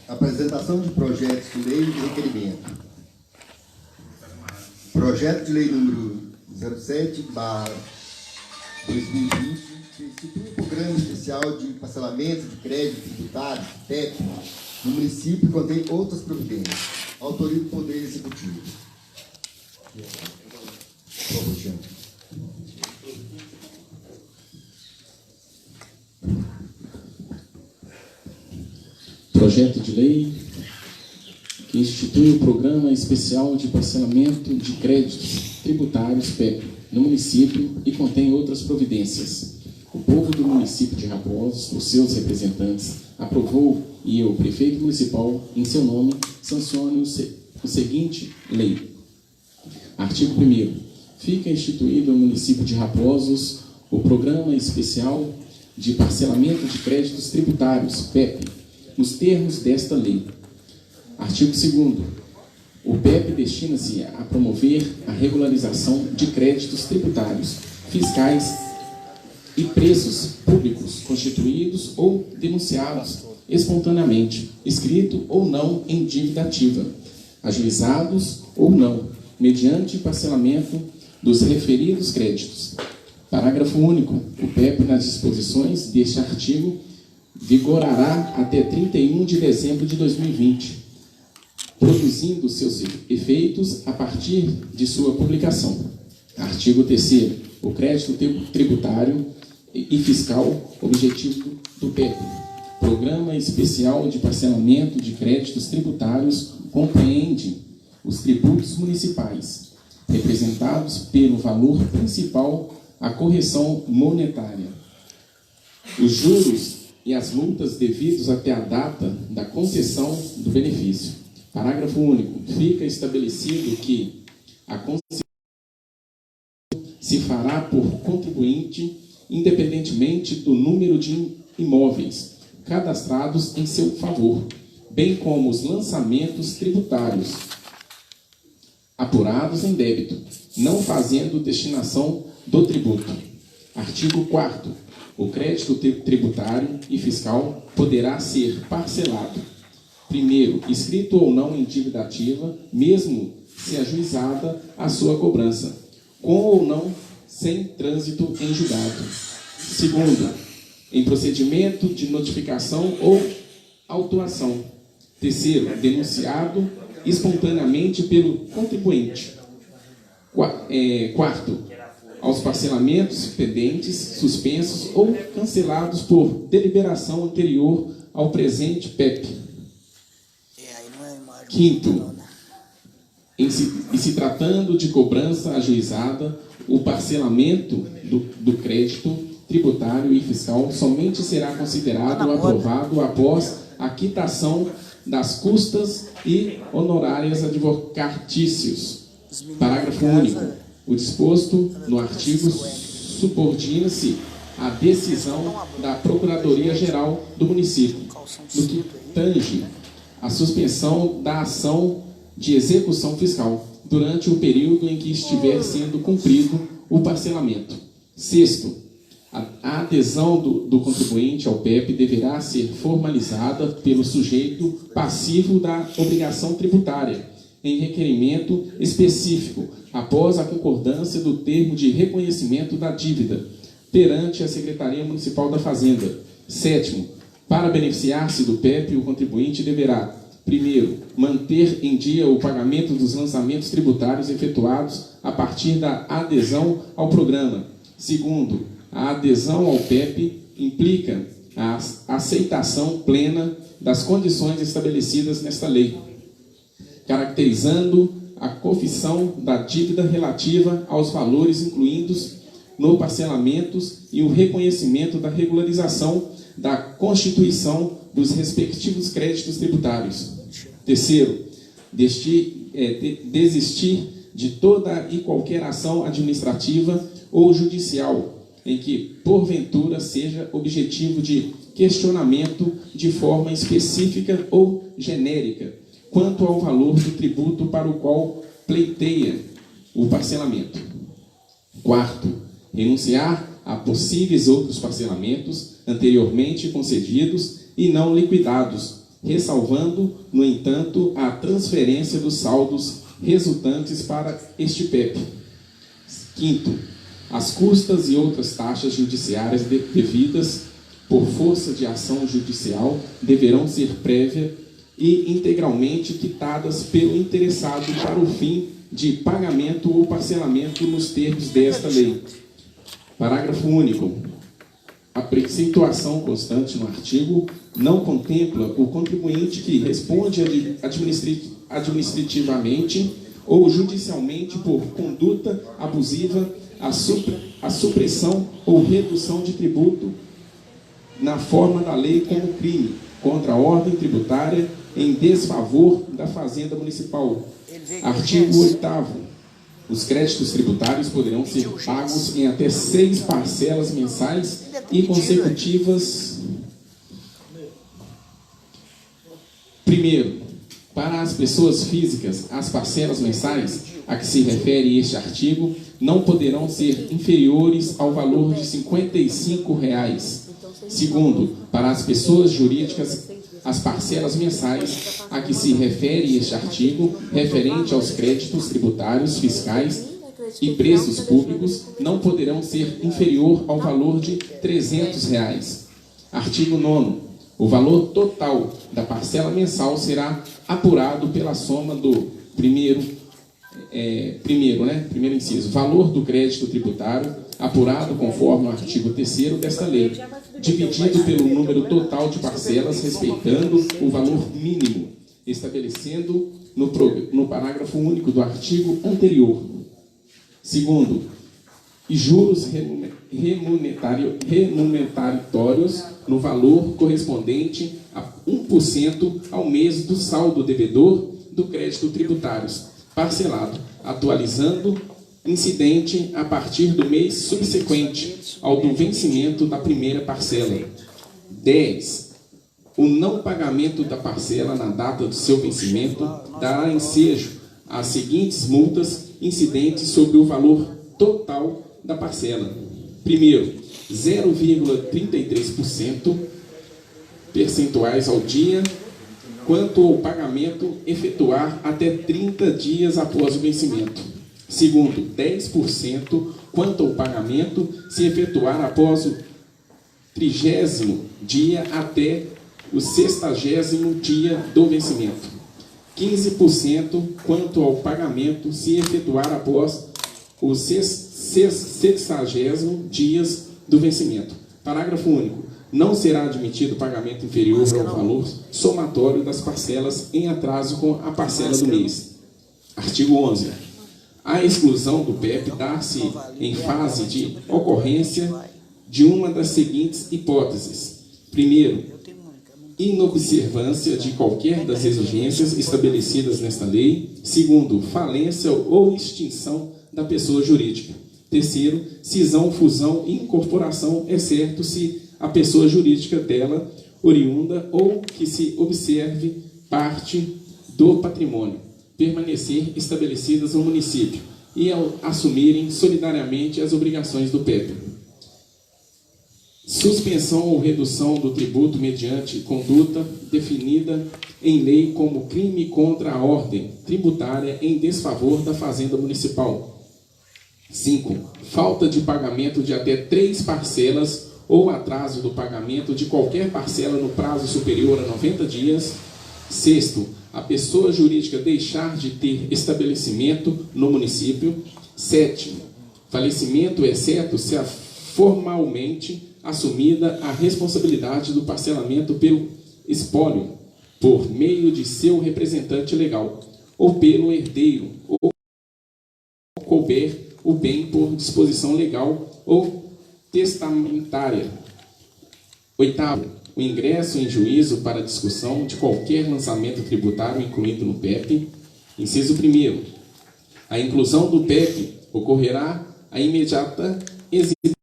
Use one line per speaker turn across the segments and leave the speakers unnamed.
Apresentação de projetos de lei e requerimento. Projeto de lei número 07/2020, que institui um programa especial de parcelamento de crédito tributário, PEC, no município e contém outras providências. Autoria do Poder Executivo.
Projeto de lei que institui o Programa Especial de Parcelamento de Créditos Tributários, PEC, no município e contém outras providências. O povo do município de Raposos, os seus representantes, aprovou e o prefeito municipal, em seu nome, sancione o seguinte lei. Artigo 1º. Fica instituído no município de Raposos o Programa Especial de Parcelamento de Créditos Tributários, PEP, nos termos desta lei. Artigo 2º. O PEP destina-se a promover a regularização de créditos tributários, fiscais e preços públicos constituídos ou denunciados espontaneamente, escrito ou não em dívida ativa, ajuizados ou não, mediante parcelamento dos referidos créditos. Parágrafo único. O PEP, nas disposições deste artigo, vigorará até 31 de dezembro de 2020, produzindo seus efeitos a partir de sua publicação. Artigo 3º. O crédito tributário e fiscal, objetivo do PEP. Programa Especial de Parcelamento de Créditos Tributários compreende os tributos municipais, representados pelo valor principal, a correção monetária, os juros e as multas devidos até a data da concessão do benefício. Parágrafo único. Fica estabelecido que a concessão se fará por contribuinte, independentemente do número de imóveis cadastrados em seu favor, bem como os lançamentos tributários apurados em débito, não fazendo destinação do tributo. Artigo 4º. O crédito tributário e fiscal poderá ser parcelado, primeiro, escrito ou não em dívida ativa, mesmo se ajuizada a sua cobrança, com ou não sem trânsito em julgado. Segundo, em procedimento de notificação ou autuação. Terceiro, denunciado espontaneamente pelo contribuinte. Quarto, aos parcelamentos pendentes, suspensos ou cancelados por deliberação anterior ao presente PEP. Quinto, em se tratando de cobrança ajuizada, o parcelamento do crédito tributário e fiscal somente será considerado aprovado após a quitação das custas e honorárias advocatícios. Parágrafo único. O disposto no artigo subordina-se à decisão da Procuradoria-Geral do município, no que tange a suspensão da ação de execução fiscal, durante o período em que estiver sendo cumprido o parcelamento. Sexto, a adesão do contribuinte ao PEP deverá ser formalizada pelo sujeito passivo da obrigação tributária, em requerimento específico, após a concordância do termo de reconhecimento da dívida, perante a Secretaria Municipal da Fazenda. Sétimo, para beneficiar-se do PEP, o contribuinte deverá, primeiro, manter em dia o pagamento dos lançamentos tributários efetuados a partir da adesão ao programa. Segundo, a adesão ao PEP implica a aceitação plena das condições estabelecidas nesta lei, caracterizando a confissão da dívida relativa aos valores incluídos no parcelamentos e o reconhecimento da regularização da constituição dos respectivos créditos tributários. Terceiro, desistir de toda e qualquer ação administrativa ou judicial em que, porventura, seja objetivo de questionamento de forma específica ou genérica quanto ao valor do tributo para o qual pleiteia o parcelamento. Quarto, renunciar a possíveis outros parcelamentos anteriormente concedidos e não liquidados, ressalvando, no entanto, a transferência dos saldos resultantes para este PEP. Quinto, as custas e outras taxas judiciárias devidas por força de ação judicial deverão ser prévia e integralmente quitadas pelo interessado para o fim de pagamento ou parcelamento nos termos desta lei. Parágrafo único. A preceptuação constante no artigo não contempla o contribuinte que responde administrativamente ou judicialmente por conduta abusiva a supressão ou redução de tributo na forma da lei como crime contra a ordem tributária em desfavor da Fazenda Municipal. Artigo 8º. Os créditos tributários poderão ser pagos em até 6 parcelas mensais e consecutivas. Primeiro, para as pessoas físicas, as parcelas mensais a que se refere este artigo não poderão ser inferiores ao valor de R$ 55. Segundo, para as pessoas jurídicas, as parcelas mensais a que se refere este artigo, referente aos créditos tributários, fiscais e preços públicos, não poderão ser inferior ao valor de R$ 300. Artigo 9º. O valor total da parcela mensal será apurado pela soma do primeiro inciso, valor do crédito tributário, apurado conforme o artigo 3º desta lei, dividido pelo número total de parcelas, respeitando o valor mínimo, estabelecendo no parágrafo único do artigo anterior. Segundo, e juros remuneratórios no valor correspondente a 1% ao mês do saldo devedor do crédito tributário, parcelado, atualizando incidente a partir do mês subsequente ao do vencimento da primeira parcela. 10. O não pagamento da parcela na data do seu vencimento dará ensejo às seguintes multas incidentes sobre o valor total da parcela. Primeiro, 0,33% percentuais ao dia, quanto ao pagamento efetuar até 30 dias após o vencimento. Segundo, 10% quanto ao pagamento se efetuar após o 30º dia até o 60º dia do vencimento. 15% quanto ao pagamento se efetuar após os 60º dias do vencimento. Parágrafo único. Não será admitido pagamento inferior ao valor somatório das parcelas em atraso com a parcela do mês. Artigo 11. A exclusão do PEP dá-se em fase de ocorrência de uma das seguintes hipóteses. Primeiro, inobservância de qualquer das exigências estabelecidas nesta lei. Segundo, falência ou extinção da pessoa jurídica. Terceiro, cisão, fusão e incorporação, exceto se a pessoa jurídica dela oriunda ou que se observe parte do patrimônio permanecer estabelecidas no município e ao assumirem solidariamente as obrigações do PEP. Suspensão ou redução do tributo mediante conduta definida em lei como crime contra a ordem tributária em desfavor da Fazenda Municipal. 5. Falta de pagamento de até 3 parcelas ou atraso do pagamento de qualquer parcela no prazo superior a 90 dias. 6. A pessoa jurídica deixar de ter estabelecimento no município. 7. Falecimento, exceto se formalmente assumida a responsabilidade do parcelamento pelo espólio por meio de seu representante legal ou pelo herdeiro, ou couber o bem por disposição legal ou testamentária. 8º, o ingresso em juízo para discussão de qualquer lançamento tributário incluído no PEP. Inciso 1º, a inclusão do PEP ocorrerá a imediata exibição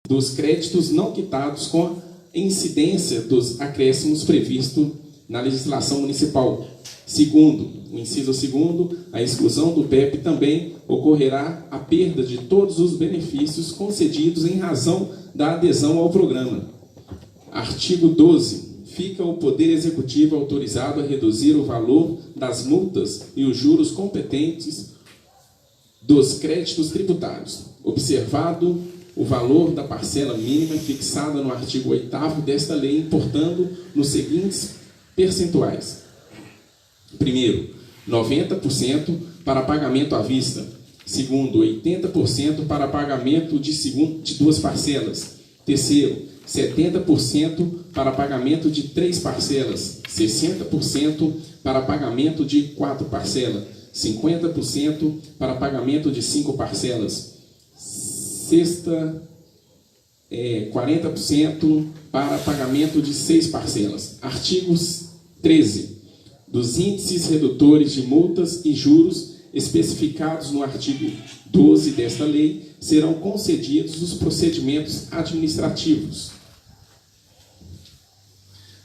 dos créditos não quitados com a incidência dos acréscimos previstos na legislação municipal. Segundo, o inciso 2º, a exclusão do PEP também ocorrerá a perda de todos os benefícios concedidos em razão da adesão ao programa. Artigo 12. fica o Poder Executivo autorizado a reduzir o valor das multas e os juros competentes dos créditos tributários, observado o valor da parcela mínima fixada no artigo 8º desta lei, importando nos seguintes percentuais. Primeiro, 90% para pagamento à vista. Segundo, 80% para pagamento de 2 parcelas. Terceiro, 70% para pagamento de 3 parcelas. 60% para pagamento de 4 parcelas. 50% para pagamento de 5 parcelas. Sexta, 40% para pagamento de 6 parcelas. Artigos 13. Dos índices redutores de multas e juros especificados no artigo 12 desta lei, serão concedidos os procedimentos administrativos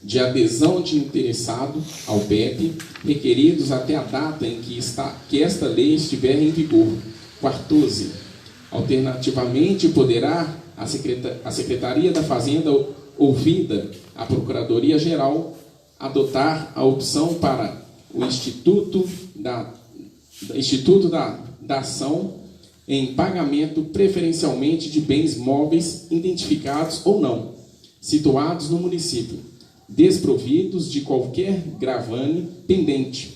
de adesão de interessado ao PEP, requeridos até a data em que esta lei estiver em vigor. 14. Alternativamente, poderá a Secretaria da Fazenda, ouvida a Procuradoria-Geral, adotar a opção para o Instituto da ação em pagamento preferencialmente de bens móveis identificados ou não, situados no município, desprovidos de qualquer gravame pendente.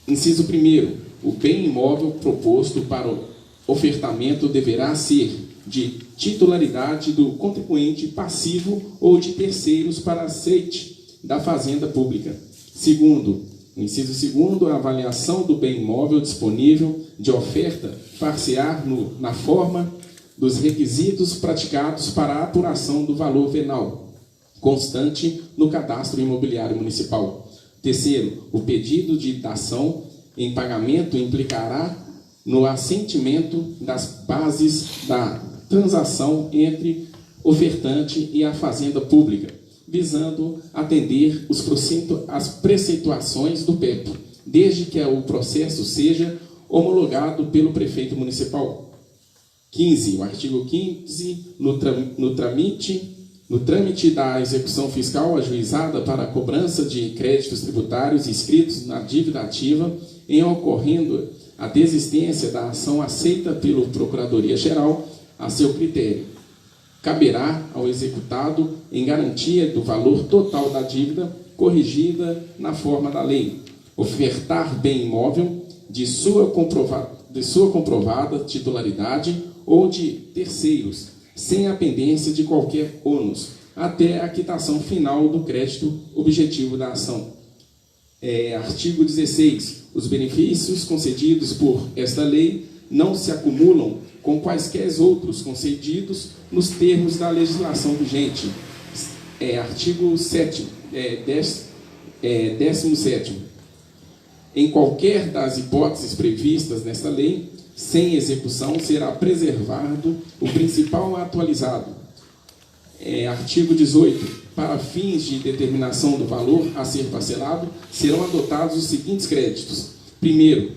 Inciso 1º. O bem imóvel proposto para o ofertamento deverá ser de titularidade do contribuinte passivo ou de terceiros para aceite da Fazenda Pública. Segundo, no inciso 2º, a avaliação do bem imóvel disponível de oferta far-se-á na forma dos requisitos praticados para a apuração do valor venal, constante no cadastro imobiliário municipal. Terceiro, o pedido de dação em pagamento implicará no assentimento das bases da transação entre ofertante e a Fazenda Pública, visando atender as preceituações do PEP, desde que o processo seja homologado pelo prefeito municipal. 15. O artigo 15, no trâmite da execução fiscal ajuizada para a cobrança de créditos tributários inscritos na dívida ativa, em ocorrendo a desistência da ação aceita pela Procuradoria-Geral a seu critério, caberá ao executado, em garantia do valor total da dívida corrigida na forma da lei, ofertar bem imóvel de sua comprovada titularidade ou de terceiros, sem a pendência de qualquer ônus, até a quitação final do crédito objetivo da ação. Artigo 16. Os benefícios concedidos por esta lei não se acumulam com quaisquer outros concedidos nos termos da legislação vigente. Artigo 7º, 17º. Em qualquer das hipóteses previstas nesta lei, sem execução, será preservado o principal atualizado. Artigo 18. Para fins de determinação do valor a ser parcelado, serão adotados os seguintes créditos. Primeiro,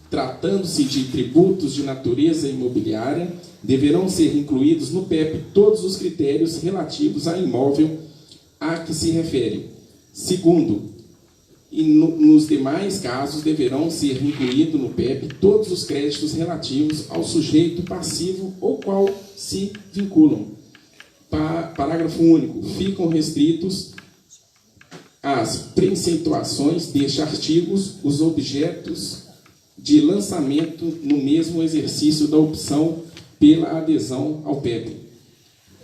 tratando-se de tributos de natureza imobiliária, deverão ser incluídos no PEP todos os critérios relativos a imóvel a que se refere. Segundo, e nos demais casos deverão ser incluídos no PEP todos os créditos relativos ao sujeito passivo ou qual se vinculam. Parágrafo único. Ficam restritos às preceituações deste artigo os objetos de lançamento no mesmo exercício da opção pela adesão ao PEP.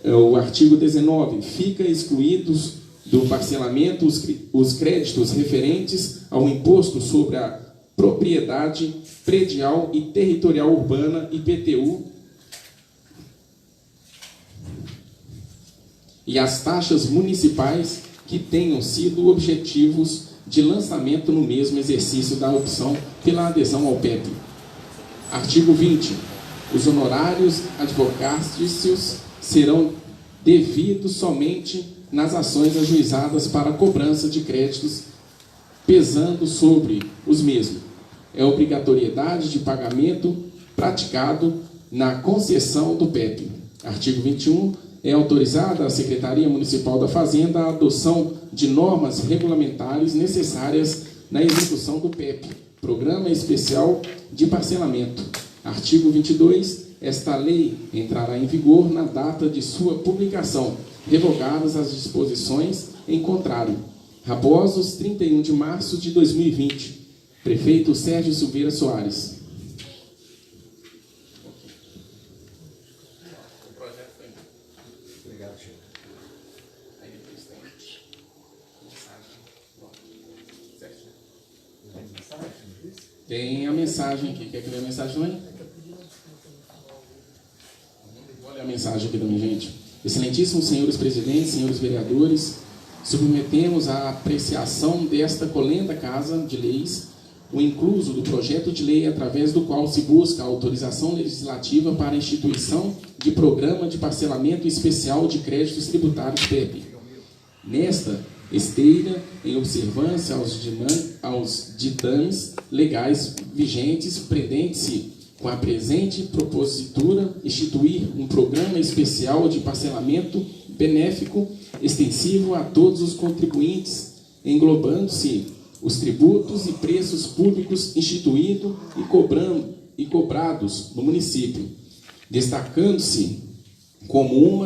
O artigo 19. Fica excluídos do parcelamento os créditos referentes ao imposto sobre a propriedade predial e territorial urbana, IPTU, e as taxas municipais que tenham sido objetivos de lançamento no mesmo exercício da opção pela adesão ao PEP. Artigo 20. Os honorários advocáticos serão devidos somente nas ações ajuizadas para a cobrança de créditos, pesando sobre os mesmos. Obrigatoriedade de pagamento praticado na concessão do PEP. Artigo 21. é autorizada a Secretaria Municipal da Fazenda a adoção de normas regulamentares necessárias na execução do PEP, Programa Especial de Parcelamento. Artigo 22. Esta lei entrará em vigor na data de sua publicação, revogadas as disposições em contrário. Raposos, 31 de março de 2020. Prefeito Sérgio Silveira Soares.
Obrigado, chefe.
Tem a mensagem aqui. Quer que ler a mensagem também? Vou ler a mensagem aqui também, gente. Excelentíssimos senhores presidentes, senhores vereadores, submetemos à apreciação desta colenda Casa de Leis o incluso do projeto de lei através do qual se busca a autorização legislativa para a instituição de Programa de Parcelamento Especial de Créditos Tributários PEP. Nesta esteira, em observância aos ditames legais vigentes, pretende-se, com a presente propositura, instituir um programa especial de parcelamento benéfico extensivo a todos os contribuintes, englobando-se os tributos e preços públicos instituídos e cobrados no município, destacando-se como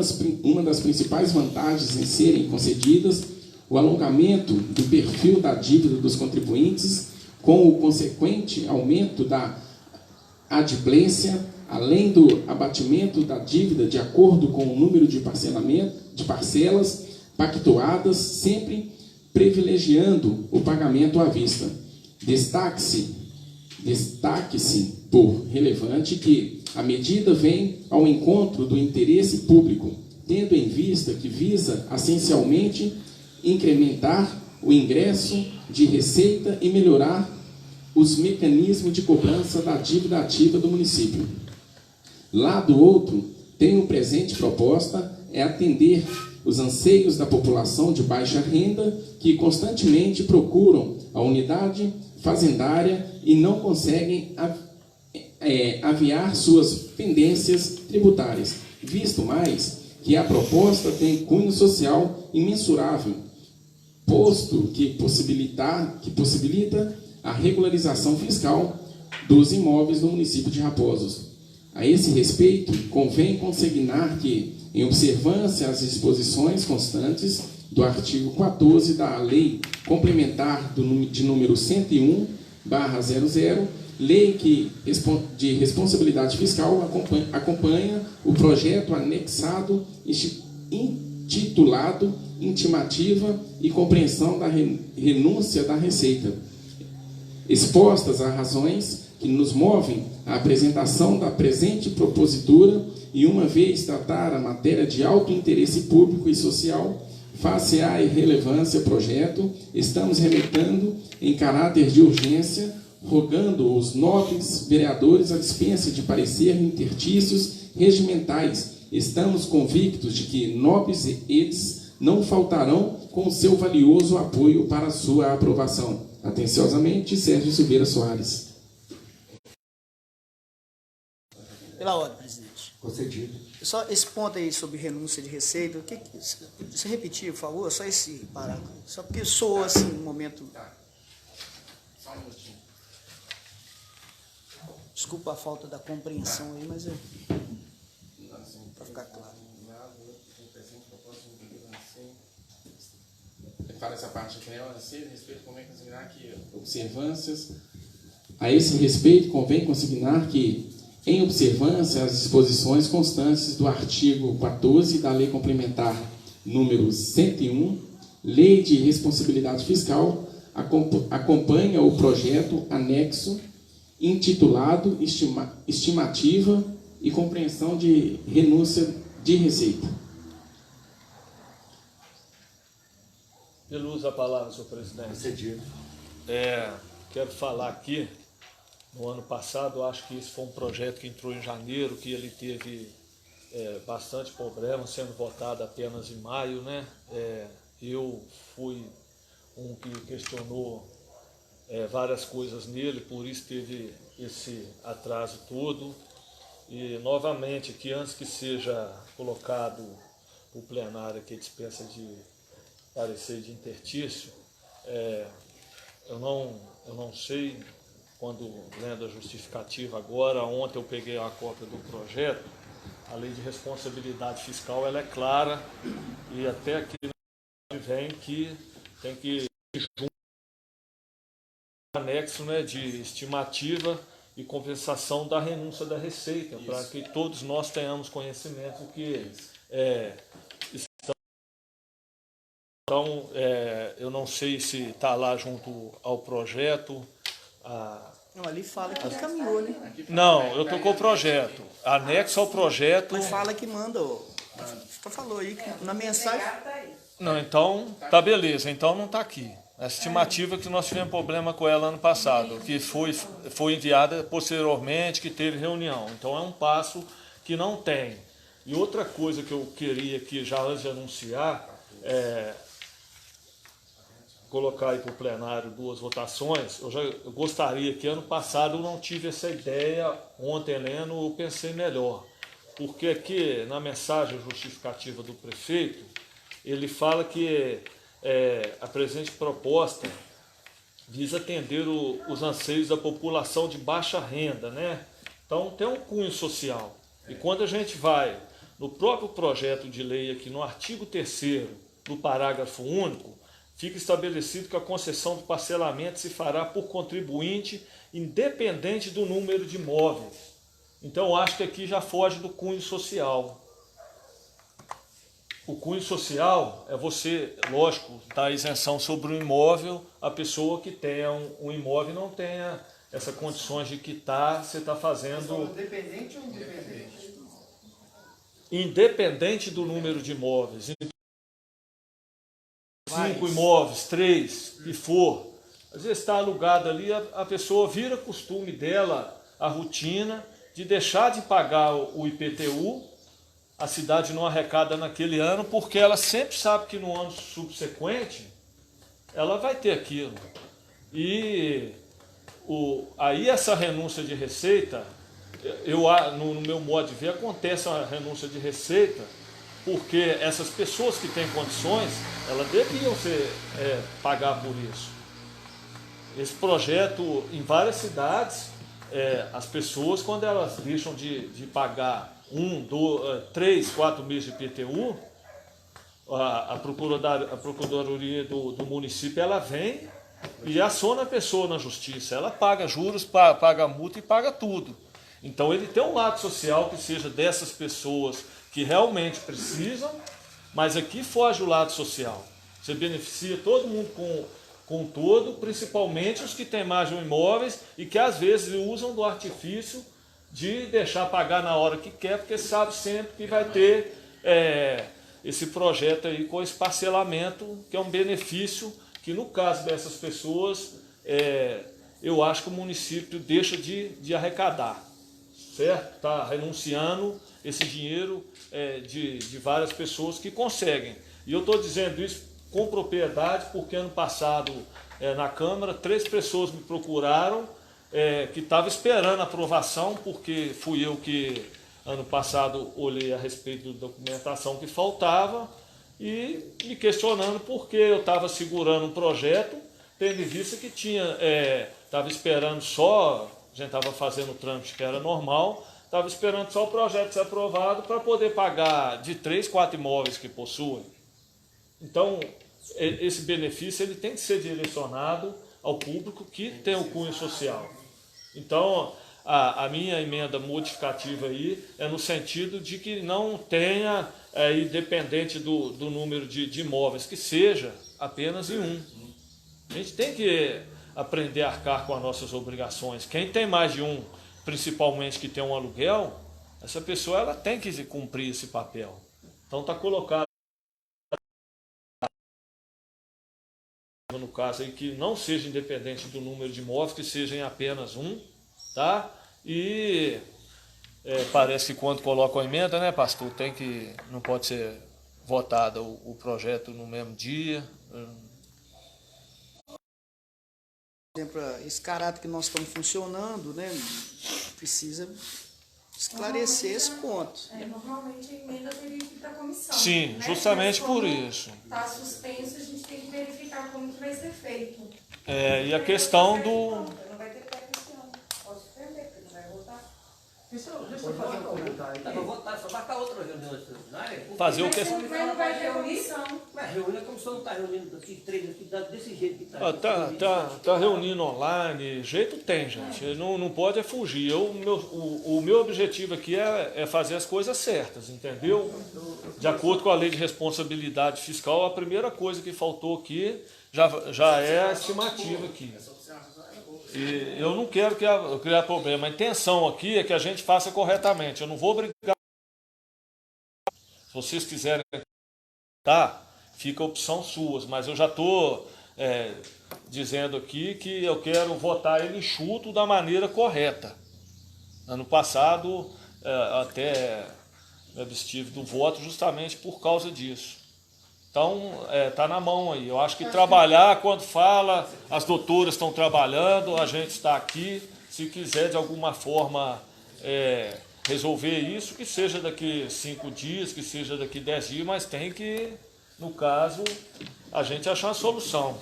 uma das principais vantagens em serem concedidas o alongamento do perfil da dívida dos contribuintes, com o consequente aumento da adimplência, além do abatimento da dívida de acordo com o número de parcelas pactuadas, sempre privilegiando o pagamento à vista. Destaque-se por relevante que a medida vem ao encontro do interesse público, tendo em vista que visa essencialmente incrementar o ingresso de receita e melhorar os mecanismos de cobrança da dívida ativa do município. Lá do outro, tem o presente proposta é atender os anseios da população de baixa renda que constantemente procuram a unidade fazendária e não conseguem aviar suas pendências tributárias, visto mais que a proposta tem cunho social imensurável, posto que possibilita a regularização fiscal dos imóveis no município de Raposos. A esse respeito, convém consignar que, em observância às disposições constantes do artigo 14 da Lei Complementar de número 101/00, lei de responsabilidade fiscal, acompanha o projeto anexado intitulado Intimativa e Compreensão da Renúncia da Receita. Expostas as razões que nos movem à apresentação da presente propositura e, uma vez tratar a matéria de alto interesse público e social, face à irrelevância projeto, estamos remetendo em caráter de urgência, rogando os nobres vereadores a dispensa de parecer intertícios regimentais. Estamos convictos de que nobres edes não faltarão com seu valioso apoio para sua aprovação. Atenciosamente, Sérgio Silveira Soares.
Pela ordem, presidente.
Concedido.
Só esse ponto aí sobre renúncia de receita, você repetir, por favor, só esse parágrafo. Só porque soou assim no momento.
Só um minutinho.
Desculpa a falta da compreensão aí, mas é para ficar claro.
Para essa parte aqui, né? Respeito, convém consignar que observâncias. A esse respeito, convém consignar que, em observância às disposições constantes do artigo 14 da Lei Complementar número 101, Lei de Responsabilidade Fiscal, acompanha o projeto anexo intitulado Estimativa e Compreensão de Renúncia de Receita.
Pelo uso da palavra, senhor presidente.
Concedido.
Quero falar aqui, no ano passado, acho que esse foi um projeto que entrou em janeiro, que ele teve bastante problema, sendo votado apenas em maio, né? Eu fui um que questionou várias coisas nele, por isso teve esse atraso todo. E, novamente, que antes que seja colocado o plenário que dispensa de parecer de intertício. Eu não sei, quando lendo a justificativa agora, ontem eu peguei a cópia do projeto, a lei de responsabilidade fiscal ela é clara e até aqui vem que tem que junto anexo, né, de estimativa e compensação da renúncia da receita, para que todos nós tenhamos conhecimento que então, eu não sei se está lá junto ao projeto.
Não, ali fala que encaminhou, né?
Não, eu estou com o projeto. Anexo ao projeto.
Mas fala que manda, você falou aí que na mensagem.
Não, então, tá beleza, então não está aqui. A estimativa que nós tivemos problema com ela ano passado, que foi enviada posteriormente, que teve reunião. Então é um passo que não tem. E outra coisa que eu queria aqui, já antes de anunciar, colocar aí para o plenário 2 votações. Eu gostaria que ano passado eu não tive essa ideia, ontem lendo eu pensei melhor, porque aqui na mensagem justificativa do prefeito, ele fala que a presente proposta visa atender os anseios da população de baixa renda, né? Então tem um cunho social. E quando a gente vai no próprio projeto de lei aqui no artigo 3º, no parágrafo único, fica estabelecido que a concessão do parcelamento se fará por contribuinte independente do número de imóveis. Então, eu acho que aqui já foge do cunho social. O cunho social é você, lógico, dar isenção sobre o imóvel, a pessoa que tenha um imóvel não tenha essas condições de quitar, você está fazendo...
Independente ou independente?
Independente do número de imóveis. 5 imóveis, 3, que for, às vezes está alugado ali, a pessoa vira costume dela, a rotina, de deixar de pagar o IPTU, a cidade não arrecada naquele ano, porque ela sempre sabe que no ano subsequente ela vai ter aquilo. E aí essa renúncia de receita, no meu modo de ver, acontece uma renúncia de receita, porque essas pessoas que têm condições, elas deviam pagar por isso. Esse projeto, em várias cidades, as pessoas, quando elas deixam de pagar 1, 2, 3, 4 meses de IPTU, a Procuradoria do município ela vem e aciona a pessoa na justiça. Ela paga juros, paga multa e paga tudo. Então ele tem um lado social que seja dessas pessoas que realmente precisam, mas aqui foge o lado social. Você beneficia todo mundo com todo, principalmente os que têm mais de um imóveis e que às vezes usam do artifício de deixar pagar na hora que quer, porque sabe sempre que vai ter esse projeto aí com esse parcelamento, que é um benefício que no caso dessas pessoas, eu acho que o município deixa de arrecadar, certo? Está renunciando esse dinheiro de várias pessoas que conseguem. E eu estou dizendo isso com propriedade, porque ano passado, na Câmara, 3 pessoas me procuraram que estavam esperando a aprovação, porque fui eu que, ano passado, olhei a respeito da documentação que faltava e me questionando por que eu estava segurando um projeto, tendo em vista que estava esperando só, a gente estava fazendo o trâmite que era normal, estava esperando só o projeto ser aprovado para poder pagar de 3, 4 imóveis que possuem. Então, esse benefício ele tem que ser direcionado ao público que tem o cunho social. Então, a minha emenda modificativa aí é no sentido de que não tenha, independente do número de imóveis, que seja apenas em um. A gente tem que aprender a arcar com as nossas obrigações. Quem tem mais de um, principalmente que tem um aluguel, essa pessoa ela tem que cumprir esse papel. Então está colocado no caso aí que não seja independente do número de imóveis, que seja em apenas um, tá? E parece que quando coloca a emenda, né, pastor, não pode ser votado o projeto no mesmo dia.
Por exemplo, esse caráter que nós estamos funcionando, né, precisa esclarecer esse ponto.
Normalmente a emenda teria que ir para a comissão.
Sim,
né?
justamente
Mas como
por isso.
está suspenso, a gente tem que verificar como que vai ser feito.
E a questão do...
Não vai ter PEC esse ano. Pode suspender, porque não vai votar.
Deixa eu fazer um comentário. Tá, vou votar, só marcar outra reunião extraordinária.
Fazer o que...
Mas não vai ter comissão.
Mas reúne, a comissão não está reunindo aqui, 3 aqui, desse jeito que está.
Tá reunindo online, jeito tem, gente. Não pode fugir. O meu objetivo aqui é fazer as coisas certas, entendeu? De acordo com a lei de responsabilidade fiscal, a primeira coisa que faltou aqui já é a estimativa aqui. E eu não quero criar problema. A intenção aqui é que a gente faça corretamente. Eu não vou brigar. Se vocês quiserem, tá? Fica a opção suas. Mas eu já estou dizendo aqui que eu quero votar ele enxuto da maneira correta. Ano passado, até me abstive do voto justamente por causa disso. Então, está na mão aí. Eu acho que trabalhar, quando fala, as doutoras estão trabalhando, a gente está aqui. Se quiser, de alguma forma, resolver isso, que seja daqui 5 dias, que seja daqui 10 dias, mas tem que, no caso, a gente achar uma solução.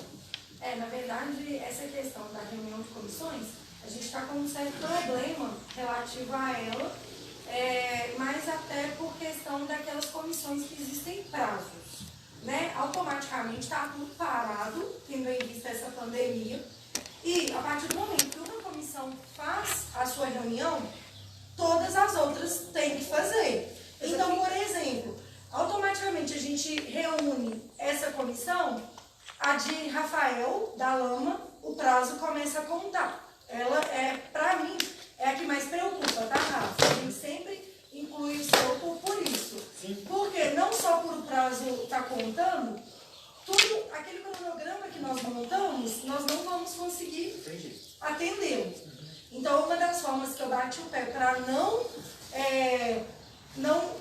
Na verdade, essa questão da reunião de comissões, a gente está com um certo problema relativo a ela, mas até por questão daquelas comissões que existem prazos. Né? Automaticamente está tudo parado, tendo em vista essa pandemia, e a partir do momento que uma comissão faz a sua reunião, todas as outras têm que fazer. Então, por exemplo, automaticamente a gente reúne essa comissão, a de Rafael da Lama, o prazo começa a contar. Ela para mim, é a que mais preocupa, tá, Rafa? A gente sempre inclui o seu por isso. Sim. Porque não só por o prazo estar contando, tudo, aquele cronograma que nós montamos, nós não vamos conseguir atendê-lo. Então, uma das formas que eu bati o pé para não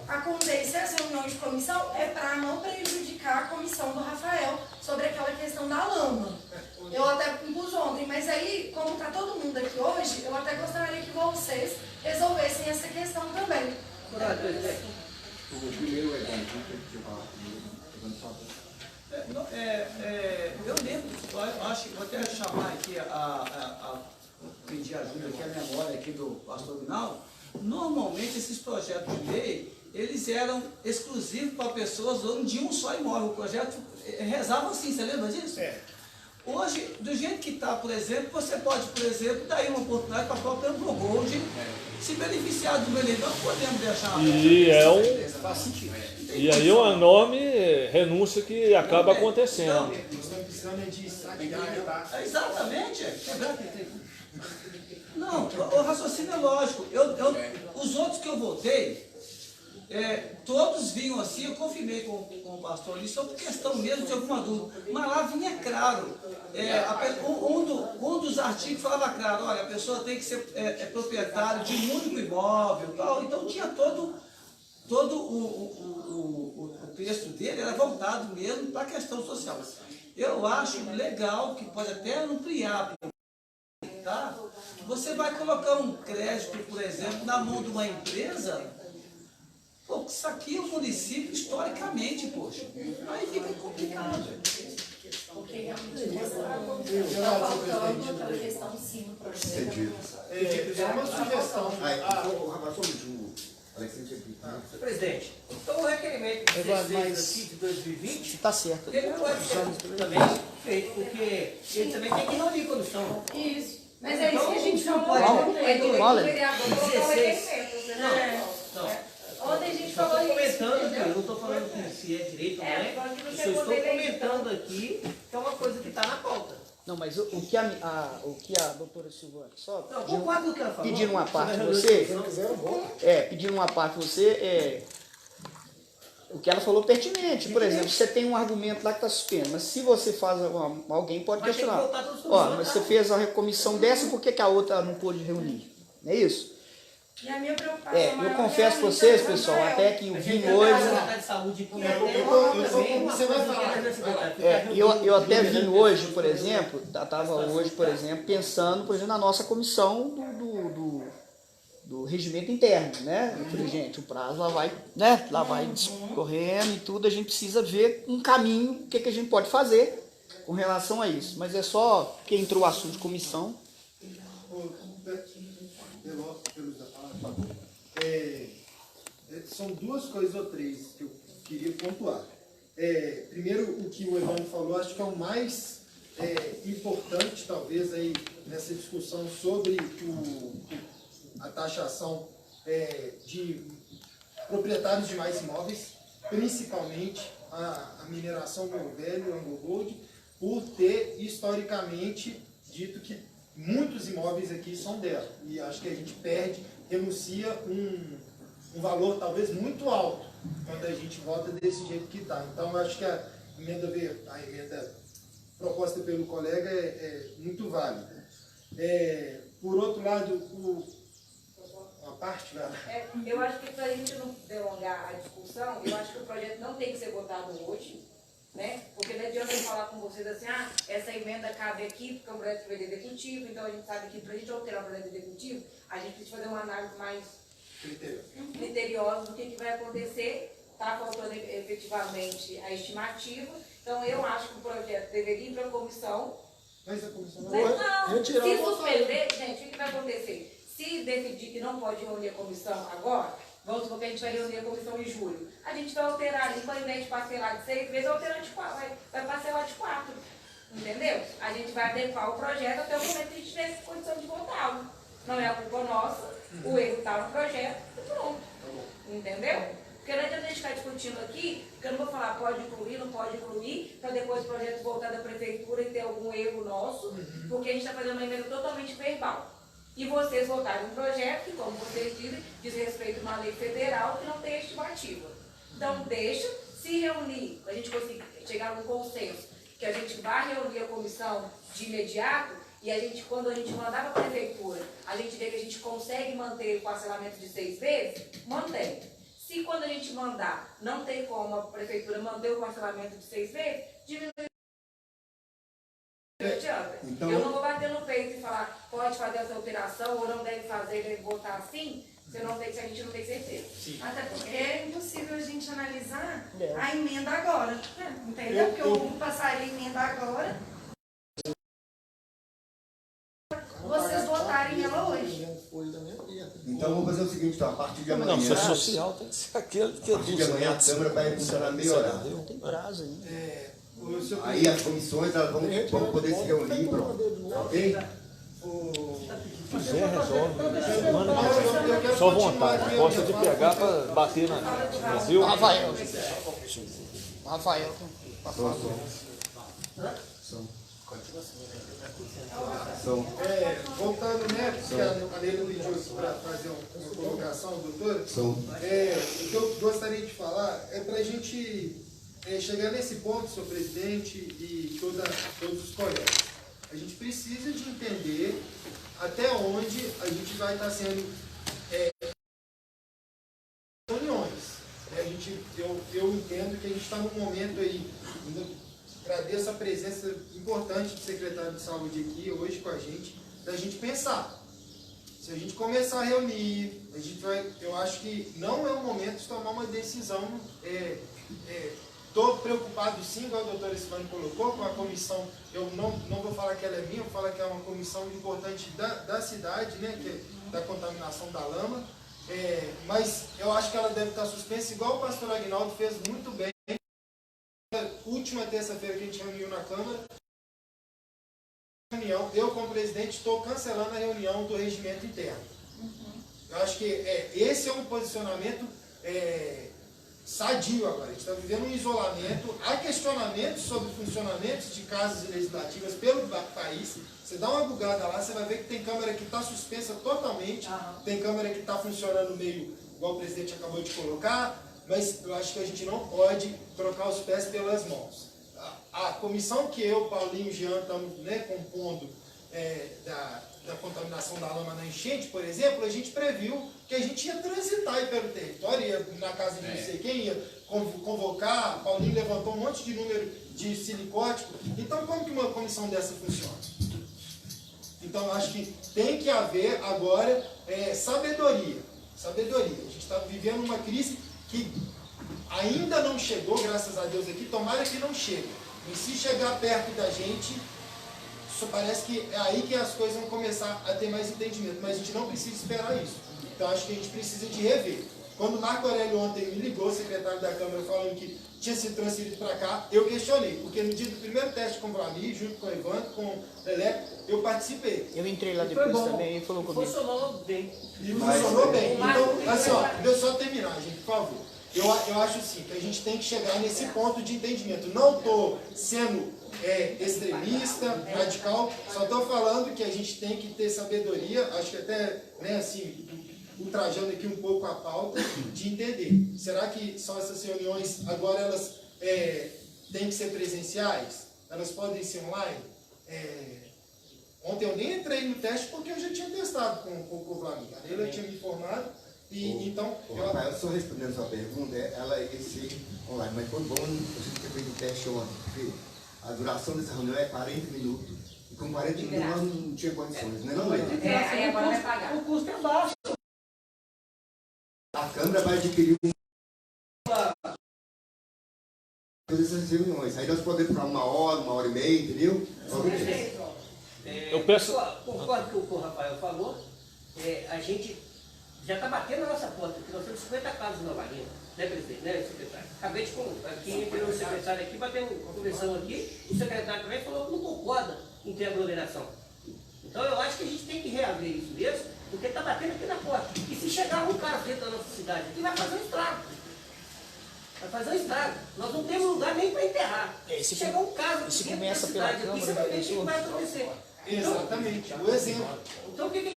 acontecer essa reunião de comissão é para não prejudicar a comissão do Rafael sobre aquela questão da lama. Eu até impus ontem, mas aí, como está todo mundo aqui hoje, eu até gostaria que vocês resolvessem essa questão também.
O primeiro
eu lembro, acho que vou até chamar aqui pedir ajuda aqui, a memória aqui do pastor Vinal. Normalmente esses projetos de lei, eles eram exclusivos para pessoas donas de um só imóvel. O projeto rezava assim, você lembra disso? Hoje, do jeito que está, por exemplo, você pode, por exemplo, dar uma oportunidade para a própria AmproGold se beneficiar do lei. Não podemos deixar... Faz sentido.
E aí é um nome renúncia que acaba acontecendo.
Exatamente. Não, o raciocínio é lógico. Os outros que eu votei, todos vinham assim, eu confirmei com o pastor ali, só por questão mesmo de alguma dúvida. Mas lá vinha claro. Um dos artigos falava claro, olha, a pessoa tem que ser proprietário de um único imóvel, tal. Então tinha todo o texto dele era voltado mesmo para a questão social. Eu acho legal que pode até ampliar, tá? Você vai colocar um crédito, por exemplo, na mão de uma empresa, pô, isso aqui é o município historicamente, poxa. Aí fica complicado.
Porque realmente está faltando aquela questão sim no projeto.
Uma sugestão. O Rafael
Presidente, então o requerimento 16 aqui de 2020,
Está certo.
ele pode ser também feito, porque ele também tem que reunir a comissão.
Isso. Mas é isso que a gente
não
falou
pode.
o vereador colocou
16.
requerimentos, né?
Não.
Ontem a gente
Só
falou
estou
isso.
comentando aqui, eu não estou falando que se é direito ou não é. Eu só estou comentando aqui que é uma coisa que está na pauta.
Não, mas o que a doutora Silvana só
Não, concordo com o que ela falou.
pedindo uma parte de
Sobre a
você,
reunião.
pedindo uma parte de você, o que ela falou pertinente. Por exemplo, você tem um argumento lá que está suspenso, mas se você faz alguém pode
Mas tem que
questionar.
voltar todos os
Ó,
votos,
mas
tá?
você fez a comissão dessa, por que a outra não pôde reunir? Não é isso?
E a minha preocupação
Eu
maior
confesso
é
para
a
vocês,
Rafael.
pessoal, até que o
A gente
vinho hoje...
a secretária de saúde
Eu até vim hoje, por exemplo, estava hoje, por exemplo, pensando, por exemplo, na nossa comissão do regimento interno, né? Eu falei, gente, o prazo lá vai, né? Lá vai discorrendo e tudo, a gente precisa ver um caminho, o que a gente pode fazer com relação a isso. Mas é só que entrou o assunto de comissão.
São duas coisas ou três que eu queria pontuar. Primeiro, o que o Evandro falou, acho que é o mais importante, talvez, aí, nessa discussão sobre a taxação de proprietários de mais imóveis, principalmente a mineração do velho, Anglo Gold, por ter historicamente dito que muitos imóveis aqui são dela. E acho que a gente renuncia um valor talvez muito alto quando a gente vota desse jeito que está. Então, eu acho que a emenda proposta pelo colega é muito válida. Por outro lado, uma parte...
eu acho que para a gente não delongar a discussão, eu acho que o projeto não tem que ser votado hoje, né? Porque não adianta eu falar com vocês assim, essa emenda cabe aqui, porque é um projeto de executivo, então a gente sabe que para a gente alterar o projeto executivo, a gente precisa fazer uma análise mais criteriosa do que vai acontecer. Está faltando efetivamente a estimativa, então eu acho que o projeto deveria ir para a comissão.
Mas a comissão não
vai se suspender, gente, o que vai acontecer? Se decidir que não pode reunir a comissão agora, vamos supor que a gente vai reunir a comissão em julho, a gente vai alterar ali, ao invés de parcelar de 6 vezes, alterar de 4, vai parcelar de 4, entendeu? A gente vai adequar o projeto até o momento que a gente tiver condição de votá-lo. Não é a culpa nossa, o erro está no projeto e pronto, entendeu? Porque não adianta a gente ficar discutindo aqui, porque eu não vou falar pode incluir, não pode incluir, para depois o projeto voltar da prefeitura e ter algum erro nosso, porque a gente está fazendo uma emenda totalmente verbal. E vocês votaram um projeto que, como vocês dizem, diz respeito a uma lei federal que não tem estimativa. Então, deixa se reunir, a gente conseguir chegar a um consenso, que a gente vai reunir a comissão de imediato, e a gente, quando a gente mandar para a prefeitura, a gente vê que a gente consegue manter o parcelamento de 6 vezes, mantém. Se quando a gente mandar, não tem como a prefeitura manter o parcelamento de 6 vezes, diminui. Então, eu não vou bater no peito e falar, pode fazer essa alteração ou não deve fazer, deve votar assim, se a gente não tem certeza.
Sim. Até porque é impossível a gente analisar a emenda agora. Entendeu? Porque eu passaria a emenda agora. Vocês votarem ela hoje.
Então vamos fazer o seguinte, então, a partir de amanhã.
Não, se é social, tem que ser aquele que
a partir de amanhã a Câmara vai funcionar meia hora.
Tem prazo ainda.
Aí as comissões elas vão poder se reunir, pronto. Ok?
Quiser, resolve. Só vontade. Gosta de pegar para bater na gente. Viu?
Rafael.
Voltando, né, porque a Leila pediu para fazer uma colocação, doutora, o que eu gostaria de falar é para a gente chegar nesse ponto, senhor presidente e todos os colegas. A gente precisa de entender até onde a gente vai estar sendo reuniões. Eu entendo que a gente está num momento aí, agradeço a presença importante do secretário de saúde aqui hoje com a gente, da gente pensar. Se a gente começar a reunir, eu acho que não é o momento de tomar uma decisão. Estou preocupado sim, igual a doutora Silvana colocou, com a comissão. Eu não vou falar que ela é minha, vou falar que é uma comissão importante da cidade, né, que é da contaminação da lama. Mas eu acho que ela deve estar suspensa, igual o pastor Aguinaldo fez muito bem. Última terça-feira que a gente reuniu na Câmara, eu como presidente estou cancelando a reunião do regimento interno. Eu acho que esse é um posicionamento sadio agora. A gente está vivendo um isolamento, há questionamentos sobre funcionamentos de casas legislativas pelo país. Você dá uma bugada lá, você vai ver que tem Câmara que está suspensa totalmente, tem Câmara que está funcionando meio igual o presidente acabou de colocar, mas eu acho que a gente não pode trocar os pés pelas mãos. A comissão que eu, Paulinho e Jean estamos compondo da contaminação da lama na enchente, por exemplo, a gente previu que a gente ia transitar aí pelo território, ia na casa de não sei quem, ia convocar, Paulinho levantou um monte de número de silicótico. Então, como que uma comissão dessa funciona? Então, eu acho que tem que haver agora sabedoria. Sabedoria. A gente está vivendo uma crise que ainda não chegou, graças a Deus aqui, tomara que não chegue. E se chegar perto da gente, só parece que é aí que as coisas vão começar a ter mais entendimento. Mas a gente não precisa esperar isso. Então acho que a gente precisa de rever. Quando o Marco Aurélio ontem me ligou, o secretário da Câmara, falando que tinha sido transferido para cá, eu questionei. Porque no dia do primeiro teste com o Vlamir, junto com o Evandro, com o Lelé, eu participei.
Eu entrei lá depois também e falou comigo.
Funcionou bem.
E funcionou bem. Então, assim, ó, deixa eu só terminar, gente, por favor. Eu acho assim, que a gente tem que chegar nesse ponto de entendimento. Não estou sendo extremista, radical, só estou falando que a gente tem que ter sabedoria, acho que até, né, assim, ultrajando aqui um pouco a pauta, de entender. Será que são essas reuniões, agora elas têm que ser presenciais? Elas podem ser online? Ontem eu nem entrei no teste porque eu já tinha testado com o Vlamir. A Leila tinha me informado. Então,
Rafael, só respondendo a sua pergunta, ela ia ser online, mas foi bom a gente ter feito o teste ontem, porque a duração dessa reunião é 40 minutos, e com 40 minutos nós não tinha condições, né, não, Leila?
Aí agora vai pagar.
O custo é baixo.
A Câmara vai adquirir fazer essas reuniões, aí nós podemos ficar 1 hora e meia, entendeu?
Eu peço...
Concordo com o que o Rafael falou, a gente já está batendo na nossa porta, porque nós temos 50 casos em Nova Lima, né, presidente, né, secretário? Acabei de aqui, entrou o secretário aqui, batendo conversão aqui, o secretário também falou que não concorda em ter aglomeração. Então eu acho que a gente tem que reaver isso mesmo, porque está batendo aqui na porta. E se chegar um cara dentro da nossa cidade aqui, vai fazer um estrago. Vai fazer um estrago. Nós não temos lugar nem para enterrar. Se chegar um caso aqui dentro da cidade aqui, você vai ver o que vai acontecer.
Exatamente, o exemplo.
Então o que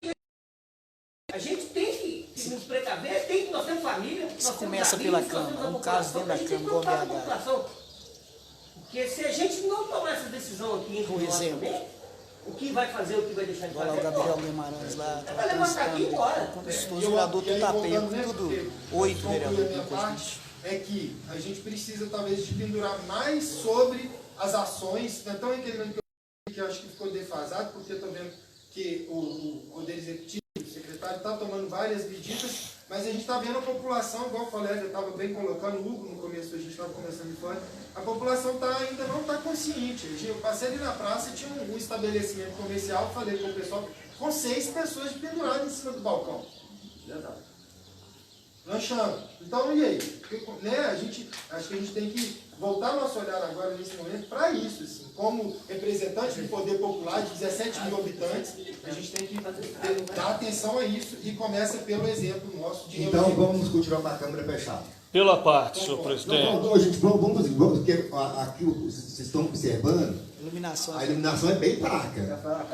a gente tem que nos precaver, nós temos família, nós
começa
temos amigos,
pela
nós
Câmara,
temos a
um caso
população,
dentro da
a gente tem que
Câmara,
preocupar
igual
com a população. Porque se a gente não tomar essa decisão aqui entre nós também, o que vai fazer, o que vai deixar de
Olha lá
fazer?
o Gabriel Guimarães lá,
Vai levantar aqui e ir embora.
quando os vereadores tudo a pé, tudo 8
concluir a
vereadores.
minha parte, é que a gente precisa talvez de pendurar mais sobre as ações, não é tão requerimento que eu acho que ficou defasado, porque estou vendo que o Poder Executivo, o secretário, está tomando várias medidas, mas a gente está vendo a população, igual o colega estava bem colocando, o Hugo no começo, a gente estava conversando de fora, a população ainda não está consciente. Eu passei ali na praça e tinha um estabelecimento comercial, falei com o pessoal, com 6 pessoas penduradas em cima do balcão. Lanchando. Então, e aí? Né, acho que a gente tem que voltar nosso olhar agora, nesse momento, para isso. Assim, como representante do poder popular de 17 mil habitantes, a gente tem que dar atenção a isso e começa pelo exemplo nosso de
Então vamos continuar com a Câmara fechada.
Pela parte, senhor presidente.
Não, gente, vamos fazer, porque aqui vocês estão observando,
Iluminação.
a iluminação é bem fraca.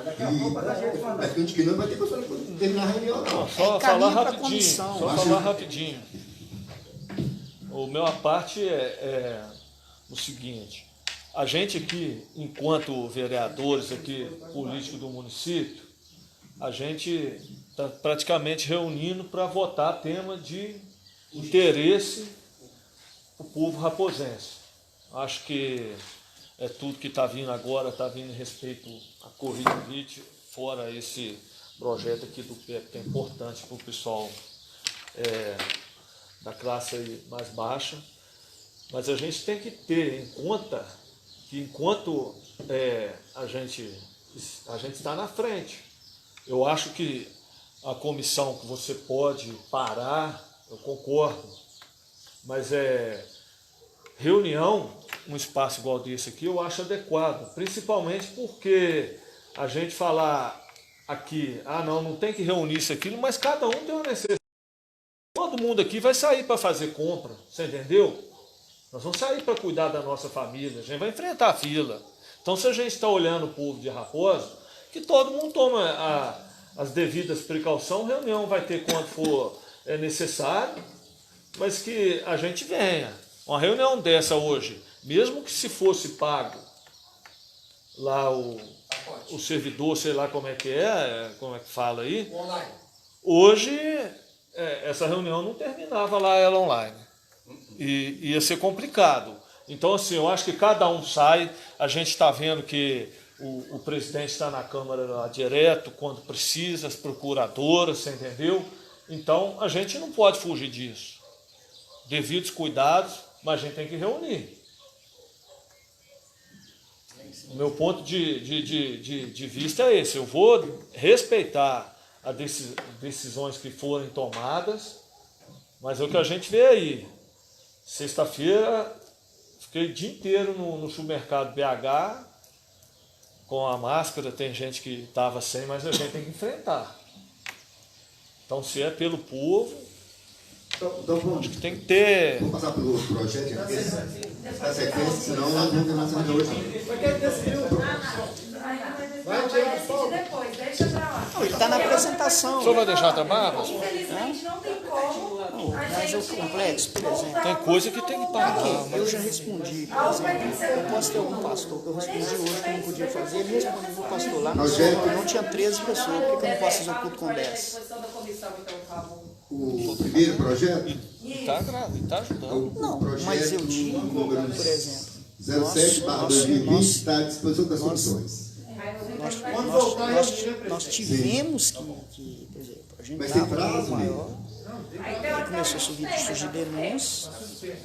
Daqui a pouco a gente vai
Mas que não vai ter pessoa terminar a reunião, não.
Só falar
caminho pra
rapidinho.
comissão.
Só falar rapidinho. O meu parte é o seguinte. A gente aqui, enquanto vereadores aqui, políticos do município, a gente está praticamente reunindo para votar tema de interesse do povo raposense. Acho que tudo que está vindo agora, está vindo em respeito à Covid, fora esse projeto aqui do PEP, que é importante para o pessoal da classe mais baixa. Mas a gente tem que ter em conta que enquanto a gente está na frente, eu acho que a comissão que você pode parar, eu concordo, mas reunião, um espaço igual desse aqui, eu acho adequado, principalmente porque a gente falar aqui, não tem que reunir isso aquilo, mas cada um tem uma necessidade. Todo mundo aqui vai sair para fazer compra, você entendeu? Nós vamos sair para cuidar da nossa família, a gente vai enfrentar a fila. Então, se a gente está olhando o povo de Raposo, que todo mundo toma as devidas precauções, reunião vai ter quando for necessário, mas que a gente venha. Uma reunião dessa hoje, mesmo que se fosse pago lá o servidor, sei lá como é que fala aí,
online.
Hoje essa reunião não terminava lá ela online. E ia ser complicado. Então, assim, eu acho que cada um sai, a gente está vendo que o presidente está na Câmara lá direto, quando precisa, as procuradoras, você entendeu? Então, a gente não pode fugir disso. Devidos cuidados, mas a gente tem que reunir. O meu ponto de vista é esse. Eu vou respeitar as decisões que forem tomadas, mas é o que a gente vê aí. Sexta-feira, fiquei o dia inteiro no supermercado BH, com a máscara, tem gente que estava sem, mas a gente tem que enfrentar. Então, se é pelo povo,
Então
acho que tem que ter...
vamos passar pelo outro projeto, já que essa sequência, senão nós não temos nada hoje.
Vai decidir depois, deixa pra lá.
Não, ele está na apresentação.
O senhor vai deixar trabalho?
Infelizmente não tem como
Mas o complexo, por exemplo.
Tem coisa que tem que pagar.
Eu já respondi, por exemplo. Eu posso ter algum pastor que eu respondi hoje que eu não podia fazer. Ele respondeu pro pastor lá no Senhor, não tinha 13 pessoas. Por que eu não posso fazer o culto com 10?
O primeiro projeto,
Está ajudando.
Não,
o projeto
mas eu digo,
número
por exemplo,
07/2020 está à disposição das comissões.
nós tivemos que, por exemplo, a gente
Mas tem
estava
prazo,
no maior,
né?
aí começou a surgir denúncias.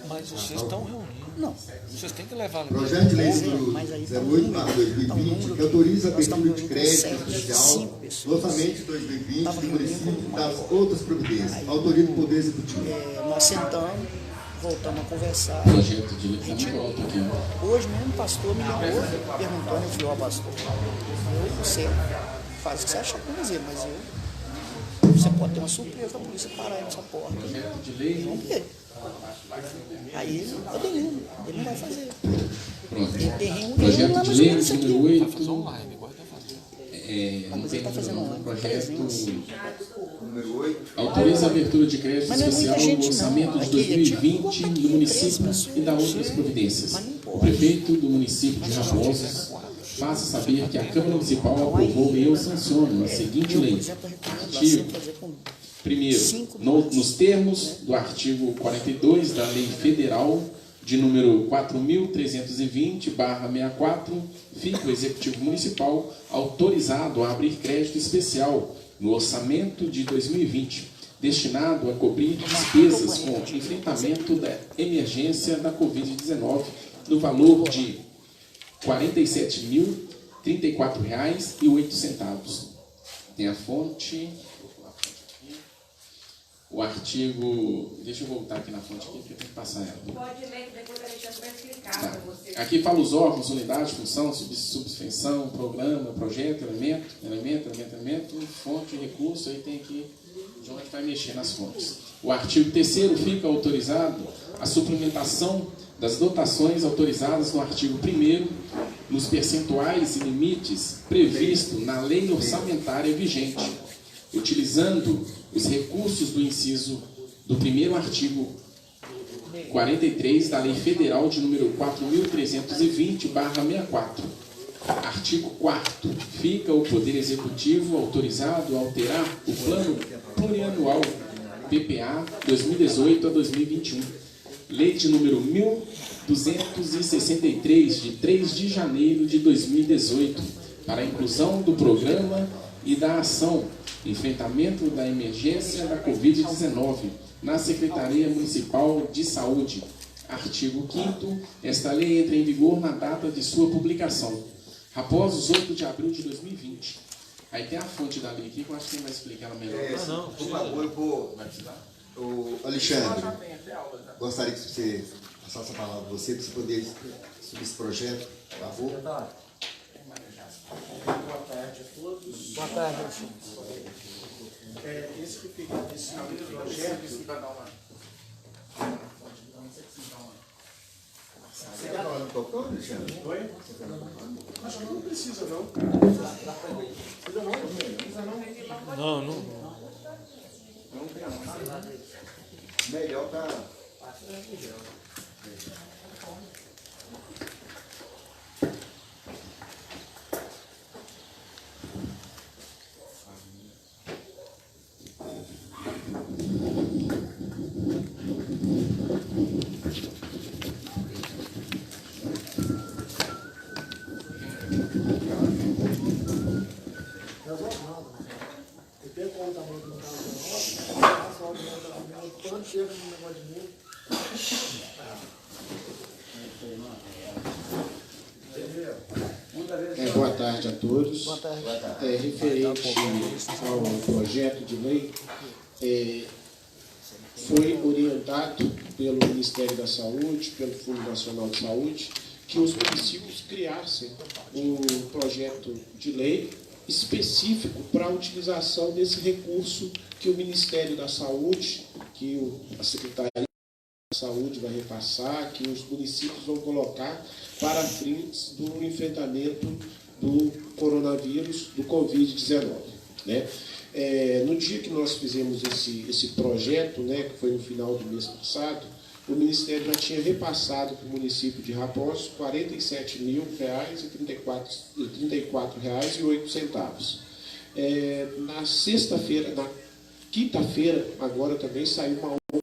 Mas vocês estão reunindo.
Não,
Vocês têm que levar...
Projeto de lei número
mas aí tá um
08/2020, que autoriza a
nós estamos
abertura de crédito
reunindo
especial
cinco pessoas.
no orçamento de 2020
Estava
do
reunindo
município
com
das outras providências. Autoriza o Poder Executivo.
Nós sentamos, voltamos a conversar.
Projeto de lei está muito alto aqui, ó.
Hoje mesmo o pastor me ligou, perguntando, eu falei, ó pastor, você faz o que você achar com você, mas você pode ter uma surpresa da polícia parar aí nessa porta.
Projeto de lei.
Vamos ver. Aí ele não vai fazer.
Pronto.
Ele tem reunião lá
Projeto
no
de lei
isso aqui.
número 8.
Fazer online, igual vai fazer.
Não
Mas
tem
ele tá fazendo
número,
online,
projeto
Número 8.
autoriza a abertura de crédito
Mas não é muita
especial
gente,
no orçamento
não.
de
Aqui,
2020
aqui,
do município
13
e da outras providências.
Mas não pode.
O prefeito do município de Raposos faça saber que a Câmara Municipal aprovou e eu sanciono a seguinte
Eu,
lei.
por exemplo, recomendo lá
Artigo
sempre fazer com
Primeiro,
cinco
nos termos do artigo 42 da Lei Federal de número 4.320/64, fica o Executivo Municipal autorizado a abrir crédito especial no orçamento de 2020, destinado a cobrir despesas com enfrentamento da emergência da Covid-19, no valor de R$ 47.034,08. Tem a fonte... O artigo... Deixa eu voltar aqui na fonte aqui, porque eu tenho que passar ela.
Pode ler, que depois a gente vai explicar
Tá.
para você.
Aqui fala os órgãos, unidade, função, subvenção, programa, projeto, elemento, fonte, recurso, aí tem aqui de onde vai mexer nas fontes. O artigo 3º fica autorizado a suplementação das dotações autorizadas no artigo 1º nos percentuais e limites previsto na lei orçamentária vigente, utilizando os recursos do inciso do 1º artigo 43 da Lei Federal de número 4.320/64. Artigo 4º. Fica o Poder Executivo autorizado a alterar o Plano Plurianual PPA 2018 a 2021. Lei de número 1.263, de 3 de janeiro de 2018, para a inclusão do programa e da ação enfrentamento da emergência da Covid-19 na Secretaria Municipal de Saúde. Artigo 5º. Esta lei entra em vigor na data de sua publicação, após os 8 de abril de 2020. Aí tem a fonte da lei aqui, que eu acho que quem vai explicar ela melhor.
Por favor, eu vou... O Alexandre, gostaria que você passasse a palavra para você poder subir esse projeto, por favor.
Boa tarde a todos.
Boa tarde, Alexandre.
Esse projeto.
Você quer falar no tocão, Alexandre?
Oi? Acho que não precisa, não.
Não.
Melhor para...
Depende qual o tamanho do carro, passa o aumento da aumento, quando chega no negócio de mil.
Boa tarde a todos.
Boa tarde.
Referente ao projeto de lei, foi orientado pelo Ministério da Saúde, pelo Fundo Nacional de Saúde, que os municípios criassem um projeto de lei específico para a utilização desse recurso que o Ministério da Saúde, que a Secretaria da Saúde vai repassar, que os municípios vão colocar para fins do enfrentamento do coronavírus, do Covid-19. Né? No dia que nós fizemos esse projeto, né, que foi no final do mês passado, o Ministério já tinha repassado para o município de Raposo R$ 47.034,08. Na sexta-feira, na quinta-feira, agora também saiu uma ordem do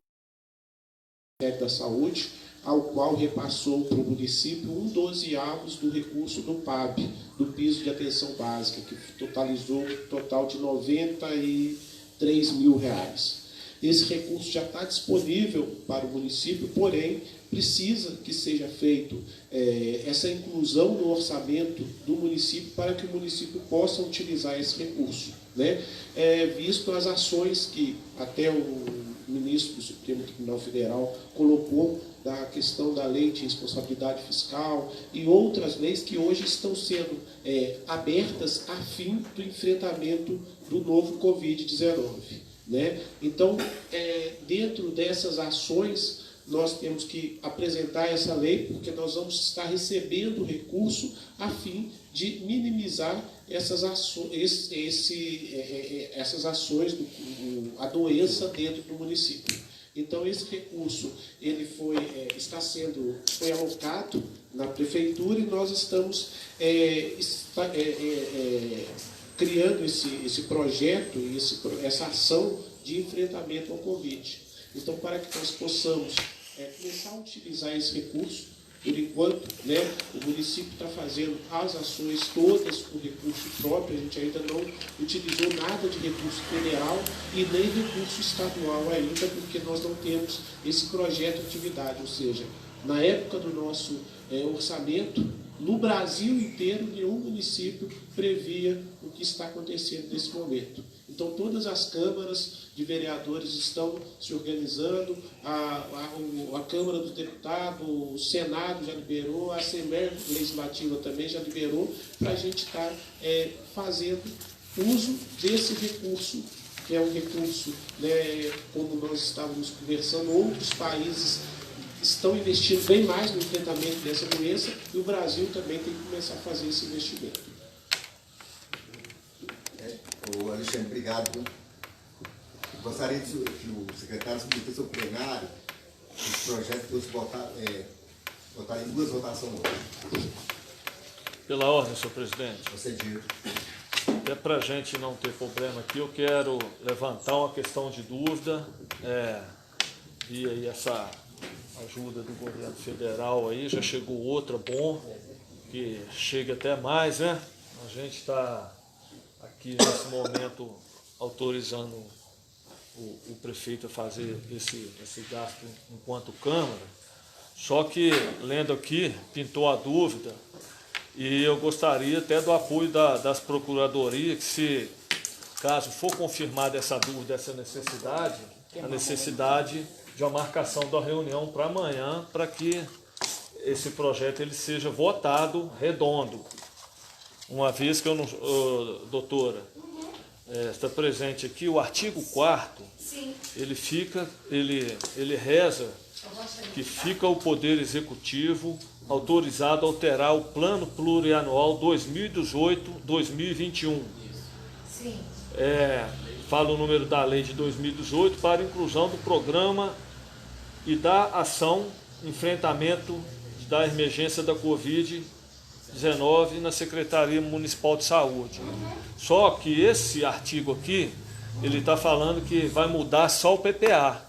Ministério da Saúde, ao qual repassou para o município 1/12 do recurso do PAB, do piso de atenção básica, que totalizou um total de R$ 93 mil. Esse recurso já está disponível para o município, porém, precisa que seja feito essa inclusão no orçamento do município para que o município possa utilizar esse recurso, né? Visto as ações que até o ministro do Supremo Tribunal Federal colocou da questão da lei de responsabilidade fiscal e outras leis que hoje estão sendo abertas a fim do enfrentamento do novo Covid-19. Né? Então, dentro dessas ações, nós temos que apresentar essa lei, porque nós vamos estar recebendo recurso a fim de minimizar essas ações, a doença dentro do município. Então, esse recurso ele foi alocado na prefeitura e nós estamos criando esse projeto, essa ação de enfrentamento ao Covid. Então, para que nós possamos começar a utilizar esse recurso, por enquanto, né, o município está fazendo as ações todas com recurso próprio, a gente ainda não utilizou nada de recurso federal e nem recurso estadual ainda, porque nós não temos esse projeto de atividade, ou seja, na época do nosso orçamento, no Brasil inteiro, nenhum município previa o que está acontecendo nesse momento. Então, todas as câmaras de vereadores estão se organizando, a Câmara dos Deputados, o Senado já liberou, a Assembleia Legislativa também já liberou, para a gente estar fazendo uso desse recurso, que é um recurso, né, como nós estávamos conversando, outros países estão investindo bem mais no enfrentamento dessa doença e o Brasil também tem que começar a fazer esse investimento.
Alexandre, obrigado. Gostaria que o secretário submetesse ao plenário esse projeto que fosse votar em duas votações hoje.
Pela ordem, senhor presidente.
Concedido.
Até para a gente não ter problema aqui, eu quero levantar uma questão de dúvida, e aí essa ajuda do governo federal aí, já chegou outra bom, que chega até mais, né? A gente está aqui nesse momento autorizando o prefeito a fazer esse gasto enquanto Câmara, só que, lendo aqui, pintou a dúvida, e eu gostaria até do apoio das procuradorias, que se, caso for confirmada essa dúvida, essa necessidade, a necessidade de uma marcação da reunião para amanhã, para que esse projeto ele seja votado redondo. Uma vez que eu não... doutora, está presente aqui o artigo 4º, ele reza que fica o Poder Executivo autorizado a alterar o Plano Plurianual 2018-2021.
Sim.
Fala o número da lei de 2018 para inclusão do programa e da ação enfrentamento da emergência da Covid-19 na Secretaria Municipal de Saúde. Só que esse artigo aqui, ele está falando que vai mudar só o PPA.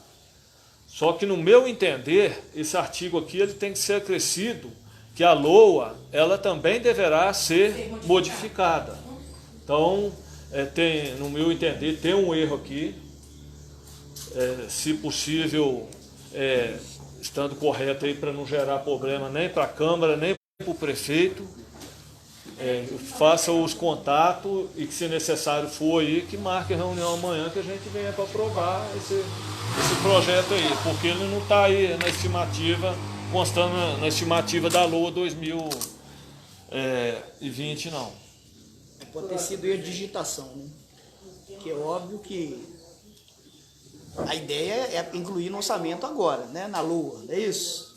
Só que, no meu entender, esse artigo aqui ele tem que ser acrescido, que a LOA, ela também deverá ser modificada. Então, tem, no meu entender, tem um erro aqui. Se possível, estando correto aí para não gerar problema nem para a Câmara, nem para o prefeito, faça os contatos e que, se necessário for aí, que marque a reunião amanhã que a gente venha para aprovar esse projeto aí, porque ele não está aí na estimativa, constando na estimativa da LOA 2020, não.
Pode ter sido a digitação, né? Que é óbvio que a ideia é incluir no orçamento agora, né? Na LOA, não é isso?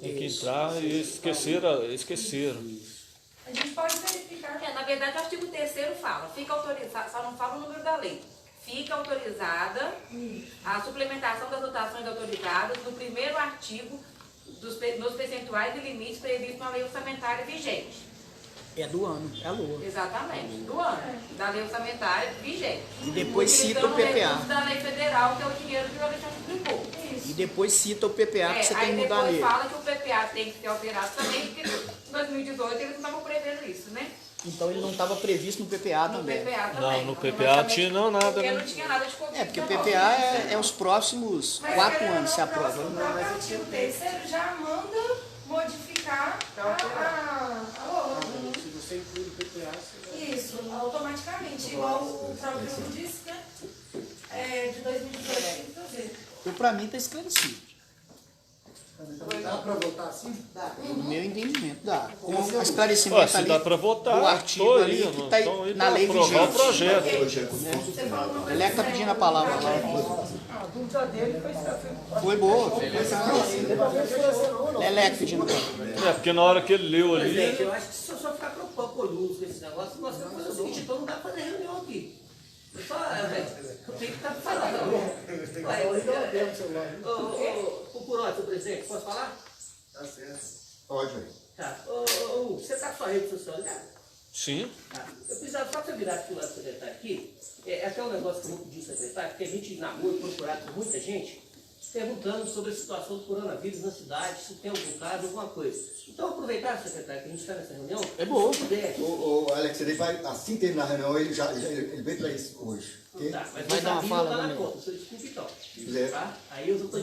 Tem que entrar e esqueceram.
A gente pode verificar.
Na verdade, o artigo 3º fala, fica autorizado, só não fala o número da lei. Fica autorizada a suplementação das dotações autorizadas no primeiro artigo nos percentuais e limites previstos na lei orçamentária vigente.
É do ano, é a LOA.
Exatamente, do ano, da lei orçamentária vigente.
E depois cita o
Utilizando
PPA.
recursos da lei federal, que é o dinheiro que o Alexandre explicou.
E depois cita o PPA que você tem que mudar
aí
nele.
depois fala que o PPA tem que ser alterado também, porque em 2018 eles não estavam prevendo isso, né?
Então ele não estava previsto no PPA também.
No PPA também.
Não, no PPA tinha nada.
Porque não tinha nada de Covid.
Porque o PPA é os próximos 4 anos se aprova.
O artigo 3º já manda modificar a LOA.
Se você inclui o PPA,
Isso, automaticamente. Igual o próprio disse, né? De 2018 tem que fazer.
Para mim está esclarecido.
Dá para votar assim?
No meu entendimento, dá. Com o esclarecimento
Se
ali
dá para votar,
do artigo
tô
ali
aí,
que está
então aí
na
pra
lei
aprovar
vigente.
o projeto.
O Leleco está pedindo a palavra lá.
A dúvida dele
Foi boa. Leleco pedindo a palavra.
Porque na hora que ele leu ali...
Gente, eu acho que se eu só ficar preocupado com luz com esse negócio, nós vamos fazer o seguinte, então não dá para fazer reunião aqui. Eu tenho que estar falando. Ô, Curote, presidente, posso falar?
Tá certo. Pode, velho.
Tá. Você está com sua rede social ligada?
Sim.
Tá. Eu precisava só que você virasse para o lado do secretário aqui. É até um negócio que eu vou pedir ao secretário, porque a gente na rua procurado por muita gente, perguntando sobre a situação do coronavírus na cidade, se tem algum caso, alguma coisa. Então, aproveitar, secretário, que a gente está nessa reunião,
é bom.
Se puder.
O Alex, ele vai, assim que terminar a reunião, ele veio para isso hoje.
Tá, mas
vai dar uma fala
não tá
no
na
meu.
conta, você desculpa então.
Quiser.
Tá? Aí eu estou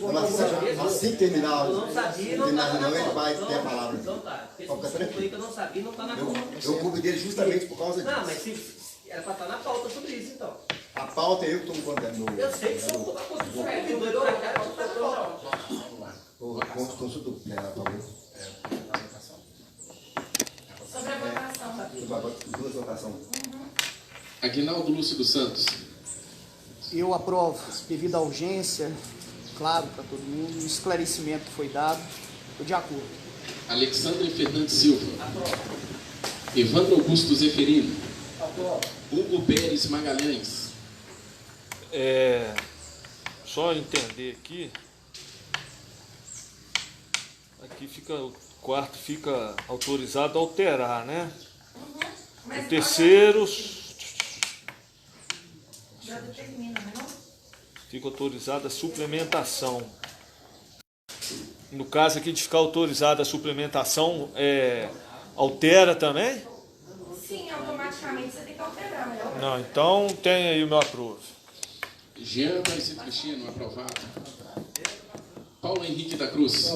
Assim que terminar,
eu não sabia, não
terminar a
tá na
reunião, ele
conta.
vai ter a palavra.
Então tá, porque
Pode
esse
ficar
desculpa aí que eu não sabia, não está na conta.
Eu cuido dele justamente por causa disso.
Não, mas se era para estar na pauta sobre isso, então.
A pauta é eu que estou contando.
Eu sei que sou na conta, sou convidou ele para cá, eu estou na pauta.
O consultor, né, a favor.
Sobre a votação.
Duas votações.
Aguinaldo Lúcio dos Santos.
Eu aprovo, devido à urgência, claro, para todo mundo, o esclarecimento que foi dado, estou de acordo.
Alexandre Fernandes Silva. Evandro Augusto Zeferino. Hugo Pérez Magalhães.
Só entender aqui. Aqui fica, o quarto fica autorizado a alterar, né? O terceiro
Já determina, não?
fica autorizada a suplementação. No caso aqui de ficar autorizada a suplementação, altera também?
Sim, automaticamente você tem que alterar, né?
Não, então tem aí o meu aprovo.
Jean Aparecido Cristino, aprovado. Paulo Henrique da Cruz.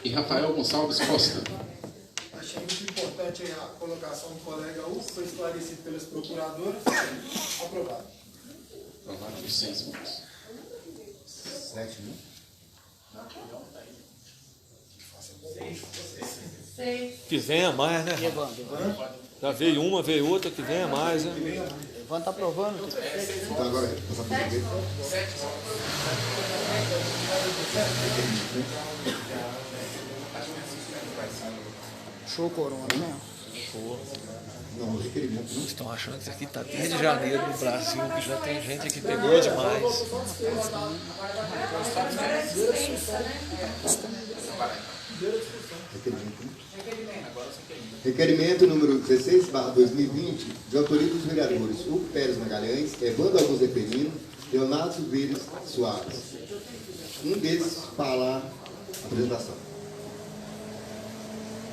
E Rafael Gonçalves Costa.
Achei muito importante a colocação do colega Hugo, foi esclarecido pelas procuradoras. Aprovado.
Aprovado por 6 votos.
7, né?
Que venha mais, né? Já veio uma, veio outra, que venha mais, né?
Evandro está aprovando.
Então agora, passar para o
Show corona, né?
Não, o requerimento não.
Estão achando que isso aqui está desde janeiro no Brasil, que já tem gente que pegou demais.
Requerimento número 16/2020, de autoria dos vereadores Hugo Pérez Magalhães, Evandro Augusto Zeferino, Leonardo Silveira Soares. Um desses para a apresentação.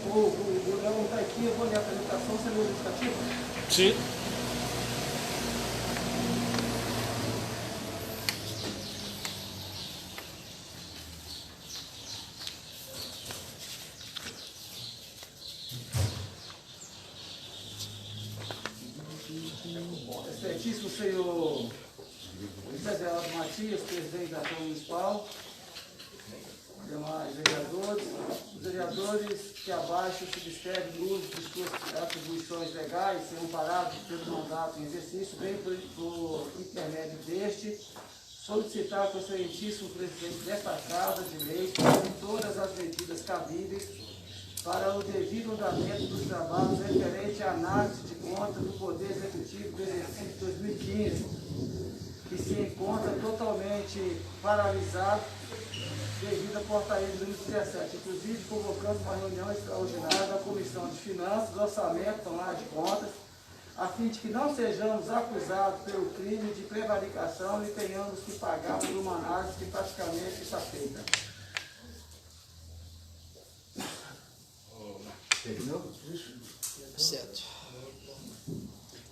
O Leão está aqui, eu vou ler a apresentação, você lê o indicativo?
Sim.
Excelentíssimo senhor José Geraldo Matias, presidente da Câmara Municipal, demais vereadores, os vereadores que abaixo subscrevem o uso de suas atribuições legais, sendo amparados pelo mandato em exercício, bem por intermédio deste, solicitar que o excelentíssimo presidente desta Casa de Leis tome todas as medidas cabíveis para o devido andamento dos trabalhos referente à análise de contas do Poder Executivo do exercício 2015, que se encontra totalmente paralisado devido à portaria número 17, inclusive convocando uma reunião extraordinária da Comissão de Finanças, do Orçamento, Tomada de Contas, a fim de que não sejamos acusados pelo crime de prevaricação e tenhamos que pagar por uma análise que praticamente está feita.
Certo.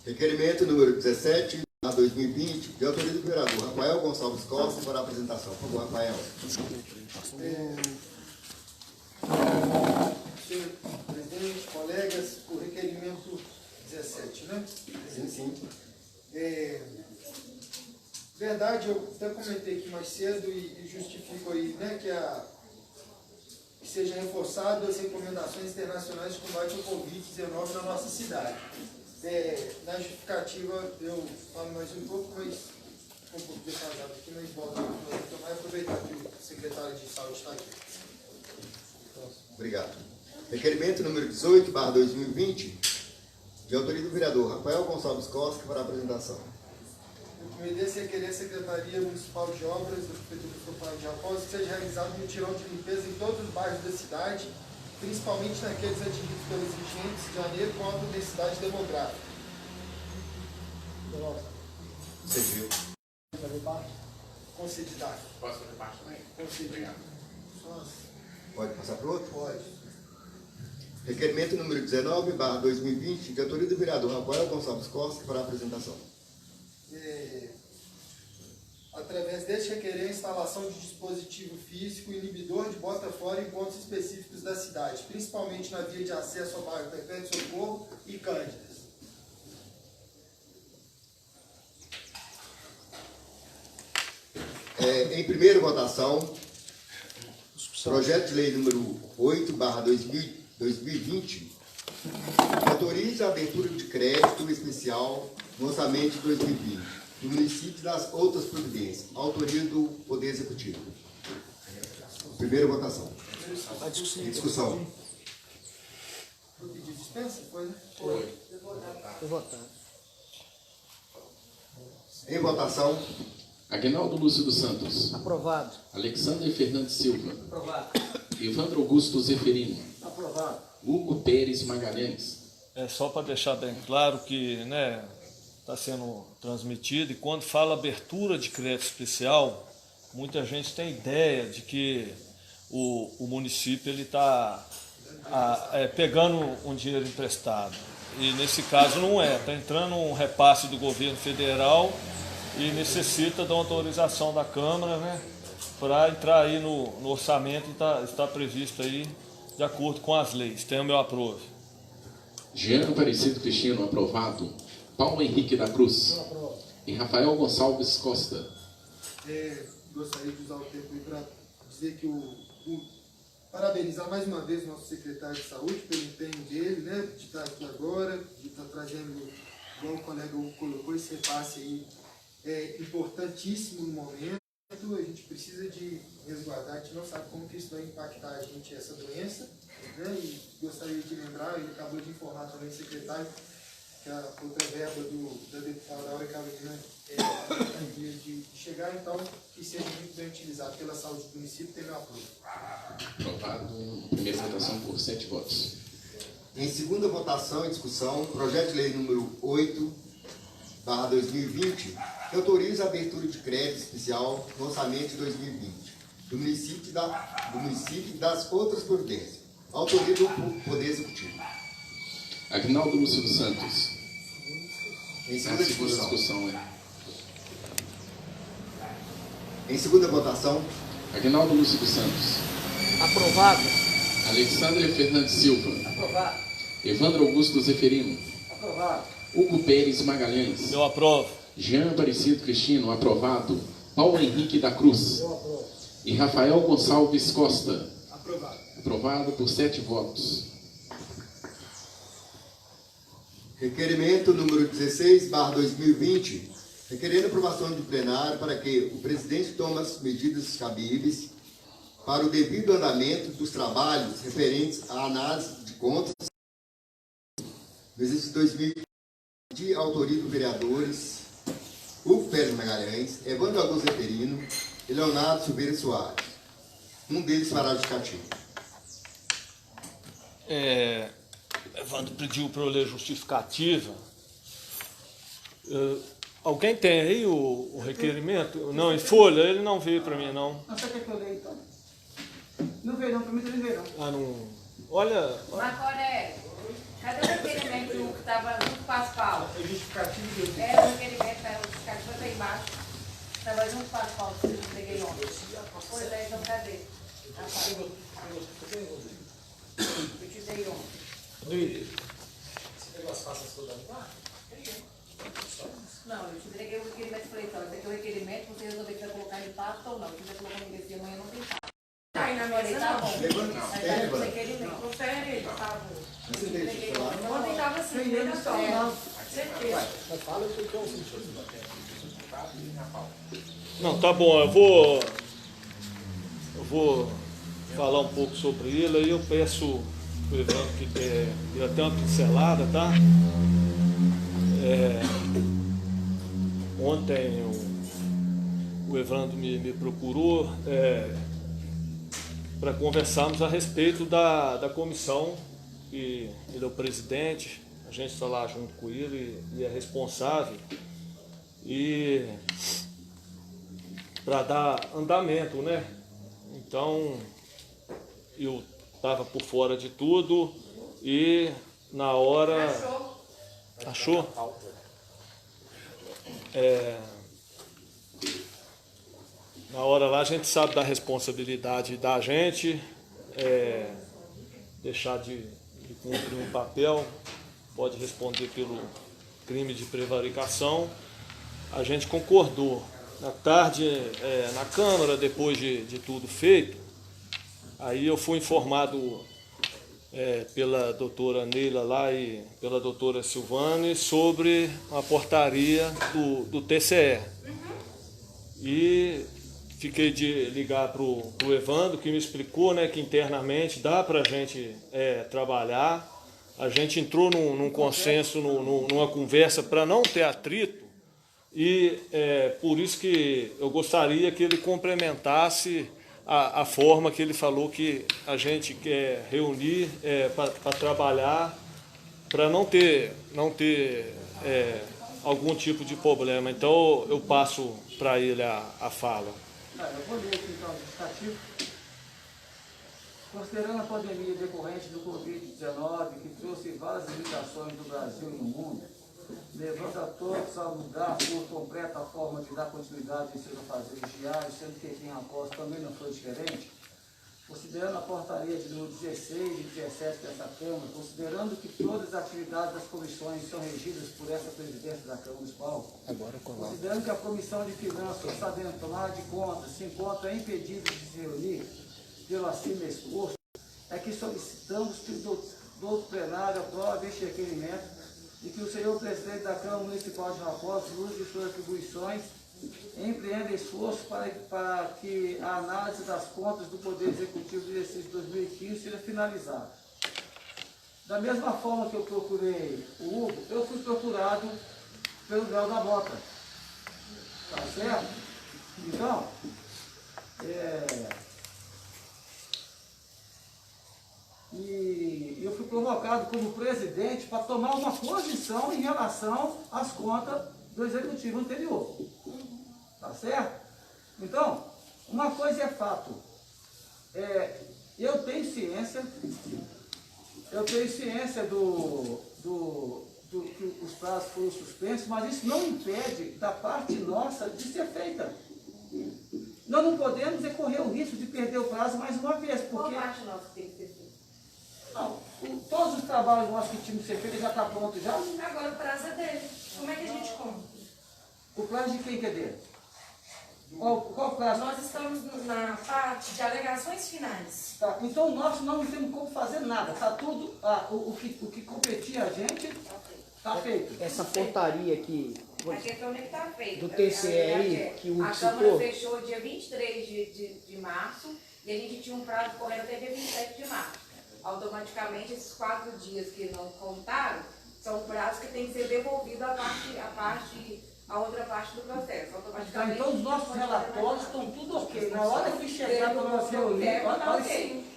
Requerimento número 17, a 2020, de autoria do vereador Rafael Gonçalves Costa, para a apresentação. Por favor, Rafael.
Senhor presidente, colegas, o requerimento 17, né?
Sim.
Verdade, eu até comentei aqui mais cedo e justifico aí, né, que seja reforçado as recomendações internacionais de combate ao Covid-19 na nossa cidade. Na justificativa eu falo mais um pouco, mas um pouco defasado aqui, mas volto a tomar e aproveitar que o secretário de saúde está aqui.
Obrigado. Requerimento número 18, 2020, de autoria do vereador Rafael Gonçalves Costa, para a apresentação.
Obedecer a querer a Secretaria Municipal de Obras da Prefeitura de São de Raposo que seja realizado um mutirão de limpeza em todos os bairros da cidade, principalmente naqueles atingidos pelas enchentes de janeiro com alta densidade demográfica.
Você viu?
Concedidade.
Posso fazer parte também?
Concedidade.
Pode passar para o outro?
Pode.
Requerimento número 19, 2020, de autoria do vereador Rafael Gonçalves Costa, para a apresentação.
Através deste requerer a instalação de dispositivo físico inibidor de bota fora em pontos específicos da cidade, principalmente na via de acesso ao bairro Perpétuo Socorro e Cândidas.
Em primeira votação, projeto de lei número 8, 2020, autoriza a abertura de crédito especial no orçamento de 2020, do município e das outras providências, autoria do Poder Executivo. Primeira votação. Em discussão.
Foi pedir dispensa? Foi, né?
Foi votado.
Em votação.
Aguinaldo Lúcio dos Santos.
Aprovado.
Alexander Fernandes Silva.
Aprovado.
Evandro Augusto Zeferino.
Aprovado.
Hugo Pérez Magalhães.
Só para deixar bem claro que está sendo transmitido, e quando fala abertura de crédito especial, muita gente tem ideia de que o município está pegando um dinheiro emprestado. E nesse caso não é, está entrando um repasse do governo federal e necessita da autorização da Câmara, para entrar aí no orçamento, está previsto aí de acordo com as leis. Tem o meu aprovo.
Jean Aparecido Cristino, aprovado. Paulo Henrique da Cruz. E Rafael Gonçalves Costa.
Gostaria de usar o tempo aí para dizer que parabenizar mais uma vez o nosso secretário de saúde pelo empenho dele, de estar aqui agora, de estar trazendo, igual o colega colocou, esse repasse aí importantíssimo no momento. A gente precisa de resguardar, a gente não sabe como que isso vai impactar a gente, essa doença, e gostaria de lembrar, ele acabou de informar também o secretário, que a outra verba da deputada Aura Carolina em dia de chegar, então, que seja muito bem utilizado pela saúde do município, tem meu apoio.
Aprovado. Primeira votação por 7 votos.
Em segunda votação e discussão, projeto de lei número 8, 2020, que autoriza a abertura de crédito especial no orçamento de 2020 do município e das outras providências. Autoria do Poder Executivo.
Aguinaldo Lúcio dos Santos.
Em segunda discussão.
discussão,
Em segunda votação.
Aguinaldo Lúcio dos Santos.
Aprovado.
Alexandre Fernandes Silva.
Aprovado.
Evandro Augusto Zeferino.
Aprovado.
Hugo Pérez Magalhães.
Eu aprovo.
Jean Aparecido Cristino, aprovado. Paulo Henrique da Cruz.
Eu aprovo.
E Rafael Gonçalves Costa.
Aprovado.
Aprovado por 7 votos.
Requerimento número 16/2020, requerendo aprovação de plenário para que o presidente tome as medidas cabíveis para o devido andamento dos trabalhos referentes à análise de contas no exercício 2020, de autoria dos vereadores Hugo Pérez Magalhães, Evandro Augusto Zeferino e Leonardo Silveira Soares. Um deles fará justificativo.
Evandro pediu para eu ler justificativa. Alguém tem aí o requerimento? Não, em folha, ele não veio para mim, não.
Não, você quer que eu leia então? Não veio não, para mim também veio não.
Ah, não. Olha.
Marco Aurélio, cadê o requerimento que estava junto com as pautas?
É justificativo que eu tenho.
É, o requerimento, o justificativo está embaixo. Estava junto com as pautas que eu peguei ontem. Pois é, então cadê? Eu te dei ontem.
Você pegou as pastas todas lá?
Não, eu te entreguei o requerimento e falei, então, esse aqui é o requerimento, você resolveu que vai colocar em pasta ou não. Se você colocou em vez de amanhã, não tem pasta. Aí na mesa tá bom. Aí tá o requerimento. Confere ele, tá bom. Ontem estava assim, segunda-feira. Certeza.
Fala o que eu senti.
Não, tá bom, eu vou falar um pouco sobre ele, aí eu peço o Evandro que dê até uma pincelada, tá? Ontem o Evandro me procurou para conversarmos a respeito da comissão, que ele é o presidente, a gente está lá junto com ele e é responsável, e para dar andamento, né? Então, eu estava por fora de tudo e na hora... Achou? Na hora lá a gente sabe da responsabilidade da gente, deixar de cumprir um papel, pode responder pelo crime de prevaricação. A gente concordou. Na tarde, na Câmara, depois de tudo feito, aí eu fui informado pela doutora Neila lá e pela doutora Silvane sobre a portaria do TCE. E fiquei de ligar para o Evandro, que me explicou, né, que internamente dá para a gente trabalhar. A gente entrou num consenso, numa conversa para não ter atrito, e por isso que eu gostaria que ele complementasse a forma que ele falou que a gente quer reunir para trabalhar, para não ter algum tipo de problema. Então eu passo para ele a fala.
Eu vou ler aqui então o justificativo. Considerando a pandemia decorrente do Covid-19, que trouxe várias limitações no Brasil e no mundo, levando a todos a mudar por completa a forma de dar continuidade em seus afazeres diários, sendo que quem após também não foi diferente, considerando a portaria de número 16 e 17 dessa Câmara, considerando que todas as atividades das comissões são regidas por essa presidência da Câmara Municipal, considerando que a Comissão de Finanças, Orçamento, Tomada de Contas se encontra impedida de se reunir pelo acima exposto, é que solicitamos que o doutor plenário aprove este requerimento e que o senhor presidente da Câmara Municipal de Raposos use de suas atribuições e empreenda esforço para que a análise das contas do Poder Executivo do exercício 2015 seja finalizada. Da mesma forma que eu procurei o Hugo, eu fui procurado pelo Grau da Mota. Tá certo? Então, e eu fui convocado como presidente para tomar uma posição em relação às contas do executivo anterior. Tá certo? Então, uma coisa é fato. Eu tenho ciência que os prazos foram suspensos, mas isso não impede da parte nossa de ser feita. Nós não podemos correr o risco de perder o prazo mais uma vez, porque...
Qual parte nossa tem que ser feita?
Não, todos os trabalhos nossos que tinham que ser feitos já está pronto já.
Agora o prazo é dele. Como é que a gente conta?
O prazo de quem que é dele? Qual prazo?
Nós estamos na parte de alegações finais.
Tá, então nós não temos como fazer nada. Está tudo, o que competia a gente, está feito.
Essa portaria aqui
A questão nem está feita.
do TCE aí, que o
A
citou,
Câmara fechou dia 23 de março e a gente tinha um prazo correndo até dia 27 de março. Automaticamente, esses 4 dias que não contaram, são prazos que tem que ser devolvido a outra parte do processo. Automaticamente,
Então os nossos relatórios estão tudo ok. Na hora que chegar para nós reunir,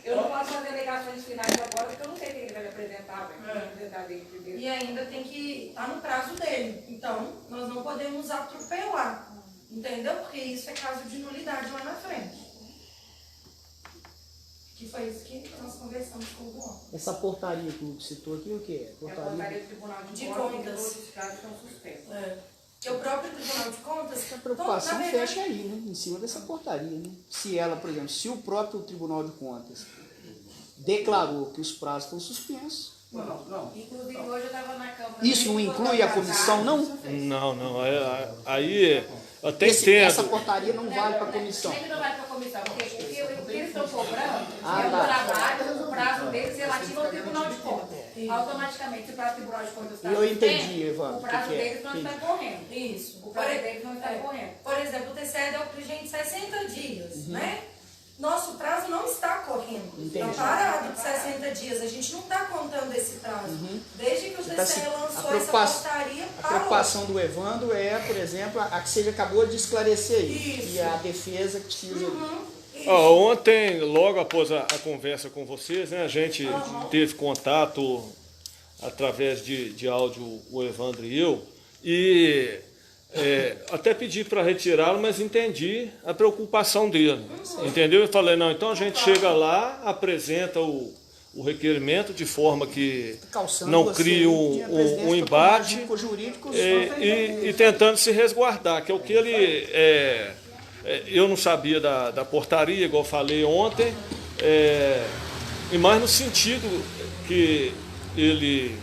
eu não posso fazer alegações finais agora, porque eu não sei quem ele vai me apresentar, vai me apresentar dele primeiro.
E ainda tem que estar no prazo dele. Então, nós não podemos atropelar. Entendeu? Porque isso é caso de nulidade lá na frente. Que foi isso que nós conversamos com o Juan.
essa portaria que o Hugo citou aqui, o que é?
É a portaria do Tribunal de Contas, que todos os casos estão suspensos.
Porque o próprio Tribunal de Contas...
A preocupação
na verdade,
fecha aí, né? Em cima dessa portaria, né? Se ela, por exemplo, se o próprio Tribunal de Contas declarou que os prazos estão suspensos,
Não.
Inclusive, hoje eu estava na Câmara...
isso não inclui a comissão, não?
Não. Aí até entendo.
Essa portaria não vale para a comissão.
Sempre não vai para a comissão, porque o que eles estão cobrando
Ah,
é o
tá.
trabalho, o prazo deles relativo ao Tribunal de Contas. Automaticamente, se o prazo do Tribunal de Contas está
Eu entendi,
suspenso,
Evandro,
o prazo
o que é.
deles não está correndo.
Isso.
O prazo deles não está correndo.
Por exemplo, o TCE deu para a gente 60 dias, né? Nosso prazo não está correndo.
Entendi.
Está parado de 60 dias. A gente não está contando esse prazo. Desde que o TCE lançou essa portaria,
A
parou.
preocupação do Evandro é, por exemplo, a que você acabou de esclarecer aí.
Isso.
E a defesa que precisa...
Ontem, logo após a conversa com vocês, né, a gente teve contato através de áudio, o Evandro e eu, e até pedi para retirá-lo, mas entendi a preocupação dele, entendeu? Eu falei, não, então a gente chega lá, apresenta o requerimento de forma que não crie um embate e tentando se resguardar, que é o que ele... eu não sabia da portaria, igual eu falei ontem, e mais no sentido que ele...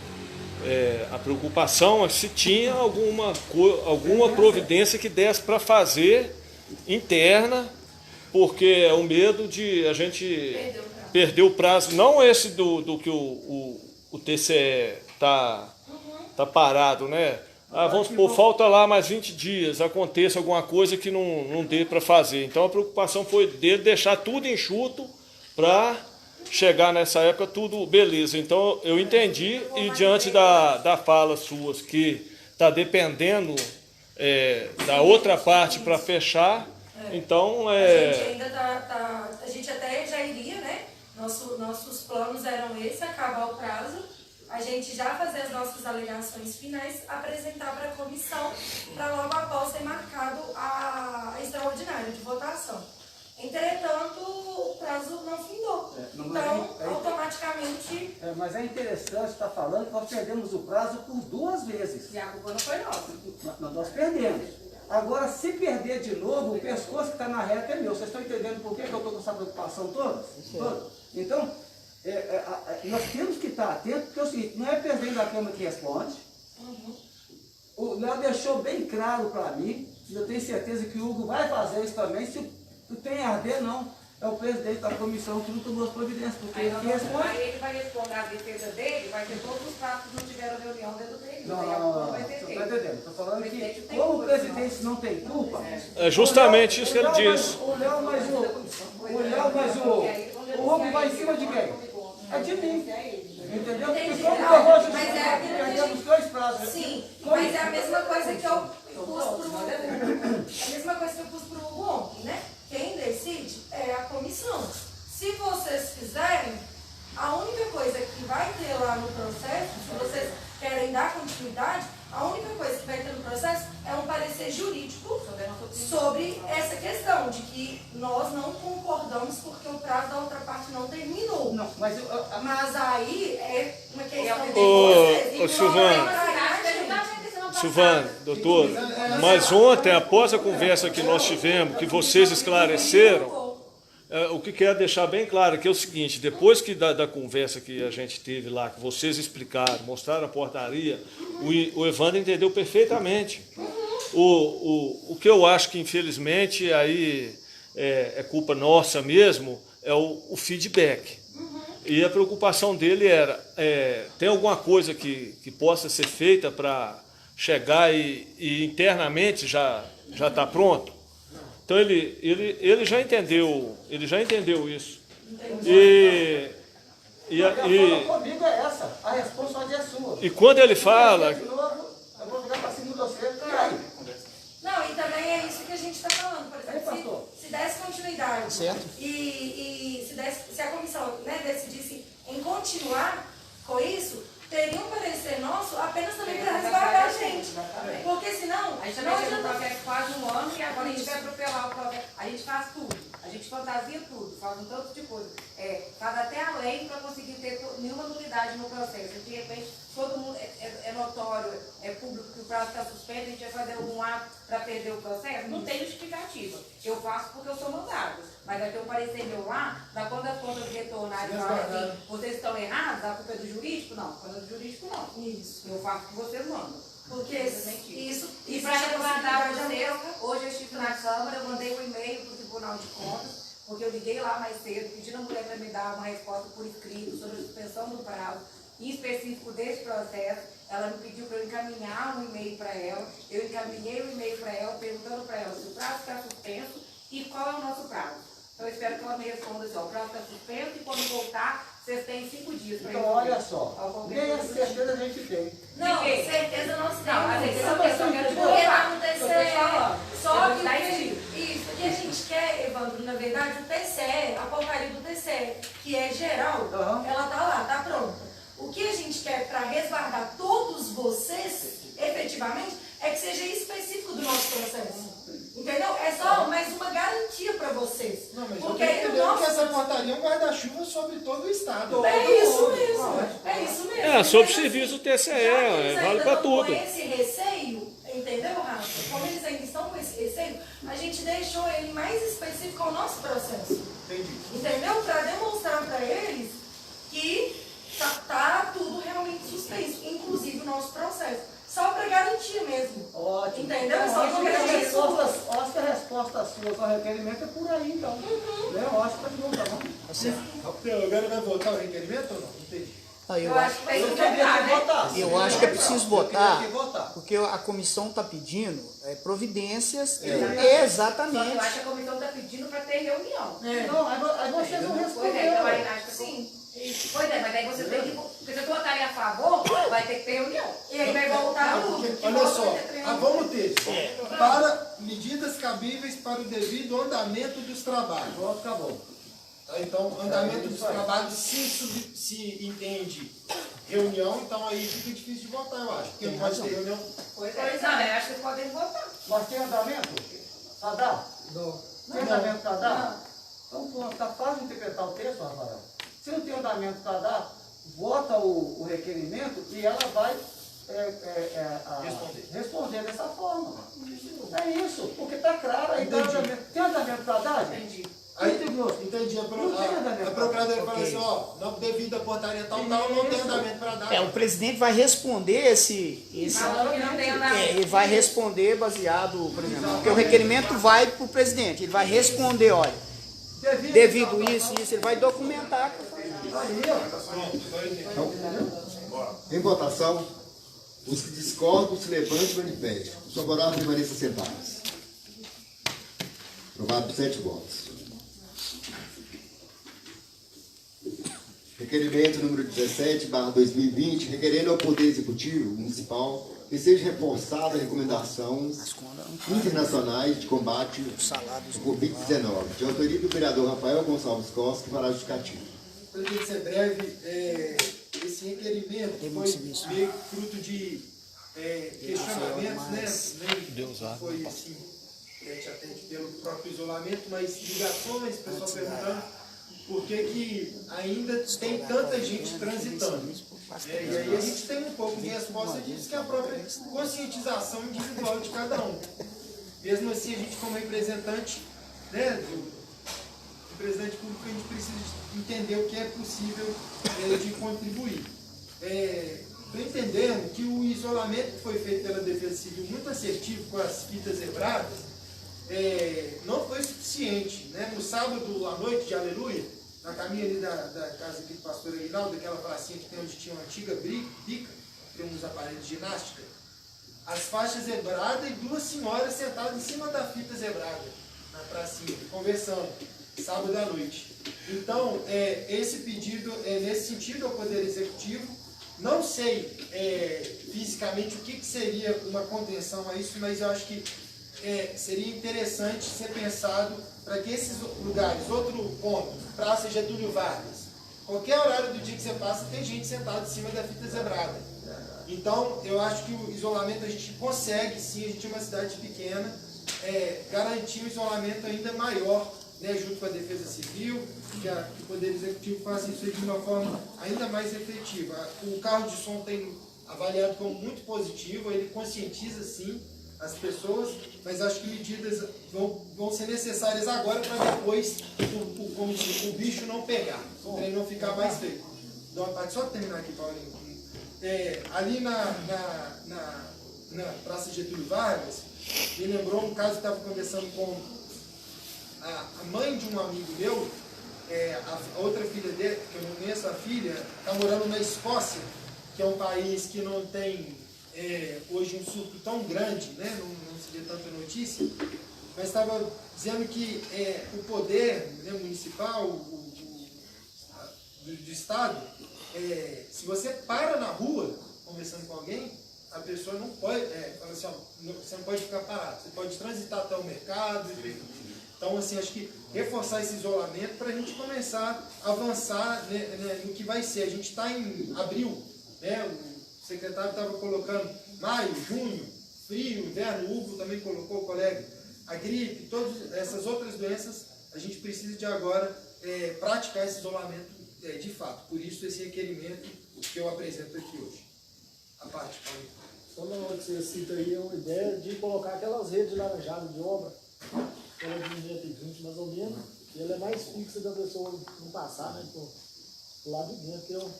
a preocupação é se tinha alguma providência que desse para fazer interna, porque é o medo de a gente perder o prazo, não esse do que o TCE está parado, né? Vamos supor, falta lá mais 20 dias, aconteça alguma coisa que não dê para fazer. Então a preocupação foi dele deixar tudo enxuto para chegar nessa época tudo beleza. Então eu entendi, e diante da fala suas que está dependendo da outra parte para fechar, então
A gente ainda a gente até já iria, né? Nossos planos eram esse, acabar o prazo, a gente já fazer as nossas alegações finais, apresentar para a comissão, para logo após ser marcado a extraordinária de votação. Entretanto, o prazo não findou. Então, automaticamente...
Mas é interessante estar falando que nós perdemos o prazo por 2 vezes.
E a culpa não foi nossa.
Nós perdemos. Agora, se perder de novo, o pescoço que está na reta é meu. Vocês estão entendendo por que eu estou com essa preocupação toda? Então, nós temos que estar atentos, porque é o seguinte, não é o presidente da Câmara que responde. O Léo deixou bem claro para mim, e eu tenho certeza que o Hugo vai fazer isso também. Se tem arder, não. É o presidente da comissão que não tomou as providências, porque ele responde.
Aí ele vai responder a defesa dele, vai ter todos os fatos que não tiveram reunião dentro dele.
Não, você está entendendo. Estou falando que, como o presidente não tem culpa...
É justamente isso que ele diz.
O Léo mais o Hugo vai em cima de quem? É de mim. Entendeu?
Entendi.
Como eu vou
Mas é aquilo que a
perdemos
gente...
2 prazos.
Sim, mas é a mesma coisa que eu pus pro Hugo ontem, né? Quem decide é a comissão. Se vocês fizerem, a única coisa que vai ter lá no processo, se vocês querem dar continuidade, a única coisa que vai ter no processo é questão de que nós não concordamos porque o prazo da outra parte não terminou.
Não, mas
Mas aí é uma questão de
Ô, Silvana, doutor, mas ontem, após a conversa que nós tivemos, que vocês esclareceram, o que quero deixar bem claro aqui é o seguinte: depois que da conversa que a gente teve lá, que vocês explicaram, mostraram a portaria, o Evandro entendeu perfeitamente. O que eu acho que, infelizmente, aí é culpa nossa mesmo, é o feedback. E a preocupação dele era, tem alguma coisa que possa ser feita para chegar e internamente já está pronto? Então ele já entendeu isso.
comigo é essa, a responsabilidade é sua.
E quando ele fala...
Eu vou virar para cima de você, cai.
Não, e também é isso que a gente está falando, por exemplo, se desse continuidade e se a comissão, né, decidisse em continuar com isso, teria um parecer nosso apenas também para resguardar a gente. Porque senão...
A gente também chega no processo quase um ano e agora a gente vai atropelar o processo. A gente faz tudo, a gente fantasia tudo, faz um tanto de coisa. Faz até além para conseguir ter nenhuma nulidade no processo. De repente, todo mundo é notório, é público que o prazo está suspenso, a gente vai fazer algum ato para perder o processo. Não tem justificativa. Eu faço porque eu sou mandado. Mas vai ter um parecer meu lá, da quando as contas retornarem e falarem assim, vocês estão errados, a culpa é do jurídico? Não, a culpa é do jurídico não. Isso. Eu faço o que vocês mandam.
Porque isso...
E para resguardar vocês, hoje eu estive na Câmara, eu mandei um e-mail para o Tribunal de Contas, porque eu liguei lá mais cedo, pedindo a mulher para me dar uma resposta por escrito sobre a suspensão do prazo, em específico desse processo. Ela me pediu para eu encaminhar um e-mail para ela, eu encaminhei o e-mail para ela, perguntando para ela se o prazo está suspenso e qual é o nosso prazo. Então eu espero que ela me responda assim, o prazo está suspenso e quando voltar, vocês têm 5 dias para
Então olha só, nem a certeza a gente tem.
Não, certeza não se tem.
Não, mas
Porque lá no TCE, só que isso, o que a gente quer, Evandro, na verdade, o TCE, a portaria do TCE, que é geral, ela tá lá, tá pronta. O que a gente quer para resguardar todos vocês, efetivamente, é que seja específico do nosso processo. Entendeu? É só mais uma garantia para vocês.
Não, mas
porque
eu tô entendendo
nosso...
que essa portaria é um guarda-chuva sobre todo o Estado.
É isso mesmo. É isso mesmo.
Sobre o serviço do TCE, vale para tudo.
Com esse receio, entendeu, Rafa? Como eles ainda estão com esse receio, a gente deixou ele mais específico ao nosso processo.
Entendi.
Entendeu? Para demonstrar para eles que tá tudo realmente suspenso, inclusive o nosso processo. Só para garantia mesmo.
Ótimo.
Entendeu?
Então,
Só
acho
para garantia.
que a resposta sua ao requerimento é por aí, então. Eu acho que tá de bom, tá bom?
Agora vai votar o requerimento ou não? Entendi.
Eu acho que tem que
votar, né?
Eu acho que é preciso votar,
Eu queria que votar.
porque a comissão está pedindo providências. Exatamente.
Eu acho que a comissão está pedindo para ter reunião.
Não, aí vocês não
Pois é, então aí
responderam.
acho que sim. Pois é, mas aí você tem que... Porque se eu votarem a favor, vai ter que ter reunião.
E aí vai voltar tudo.
Olha só, vamos ter para medidas cabíveis para o devido andamento dos trabalhos.
Pronto, acabou.
Então, andamento dos trabalhos, se entende reunião, então aí fica difícil de votar, eu acho. Porque não pode ter reunião.
Pois é, não, eu acho que vocês podem votar.
Mas tem andamento? Para dar?
Não.
Tem andamento para dar? Então, pronto, está fácil de interpretar o texto, Rafael. Se não tem andamento para dar, vota o requerimento e ela vai responder dessa forma. É isso, porque está claro. Aí tem andamento para dar, gente?
Entendi.
Aí, entendi. A procuradora fala assim, ó, não devido à portaria tal, não tem andamento para dar.
O presidente vai responder
Falou que não tem andamento.
ele vai responder baseado, por exemplo, porque o requerimento vai para o presidente, ele vai responder, olha, devido isso, ele vai documentar.
Em votação, os que discordam se levantem e manifestem. Os favoráveis permaneçam sentados. Aprovado por 7 votos. Requerimento número 17/2020, requerendo ao Poder Executivo Municipal que seja reforçada a recomendação internacionais de combate ao Covid-19, de autoria do vereador Rafael Gonçalves Costa, que fará justificativo.
Para a gente ser breve, esse requerimento foi meio fruto de questionamentos, né? Foi assim, a gente atende pelo próprio isolamento, mas ligações, pessoal perguntando por que ainda tem tanta gente transitando. E aí a gente tem um pouco de resposta disso, que é a própria conscientização individual de cada um. Mesmo assim, a gente como representante, né, do representante público, a gente precisa entender o que é possível de contribuir. Estou entendendo que o isolamento que foi feito pela Defesa Civil, muito assertivo, com as fitas zebradas, não foi suficiente. Né? No sábado à noite de Aleluia, na caminho ali da casa aqui do pastor Aguinaldo, daquela pracinha que tem onde tinha uma antiga bica, tem uns aparelhos de ginástica, as faixas zebradas e duas senhoras sentadas em cima da fita zebrada, na pracinha, conversando, sábado à noite. Então, esse pedido é nesse sentido ao Poder Executivo. Não sei fisicamente o que seria uma contenção a isso, mas eu acho que seria interessante ser pensado para que esses lugares, outro ponto, Praça Getúlio Vargas, qualquer horário do dia que você passa, tem gente sentada em cima da fita zebrada. Então, eu acho que o isolamento a gente consegue, sim, a gente é uma cidade pequena, garantir um isolamento ainda maior, né, junto com a Defesa Civil, que o Poder Executivo faça isso de uma forma ainda mais efetiva. O carro de som tem avaliado como muito positivo, ele conscientiza, sim, as pessoas, mas acho que medidas vão ser necessárias agora para depois o bicho não pegar, o trem não ficar mais feio. Só terminar aqui, Paulinho. Ali na Praça Getúlio Vargas, me lembrou um caso que estava conversando com a mãe de um amigo meu, a outra filha dele, que eu não conheço a filha, está morando na Escócia, que é um país que não tem hoje um surto tão grande, né? Não se vê tanta notícia, mas estava dizendo que o poder, né, municipal, do Estado, se você para na rua conversando com alguém, a pessoa não pode, fala assim, você não pode ficar parado, você pode transitar até o mercado. Então, assim, acho que reforçar esse isolamento para a gente começar a avançar, né, no que vai ser. A gente está em abril, né, o secretário estava colocando maio, junho, frio, inverno, o Hugo também colocou, o colega, a gripe, todas essas outras doenças, a gente precisa de agora praticar esse isolamento de fato. Por isso, esse requerimento que eu apresento aqui hoje. A parte, Paulinho.
Só na hora que você cita aí, é uma ideia de colocar aquelas redes laranjadas de obra, ela de 1,20 m mais ou menos, e ela é mais fixa da pessoa não passar, né, pro lado de dentro.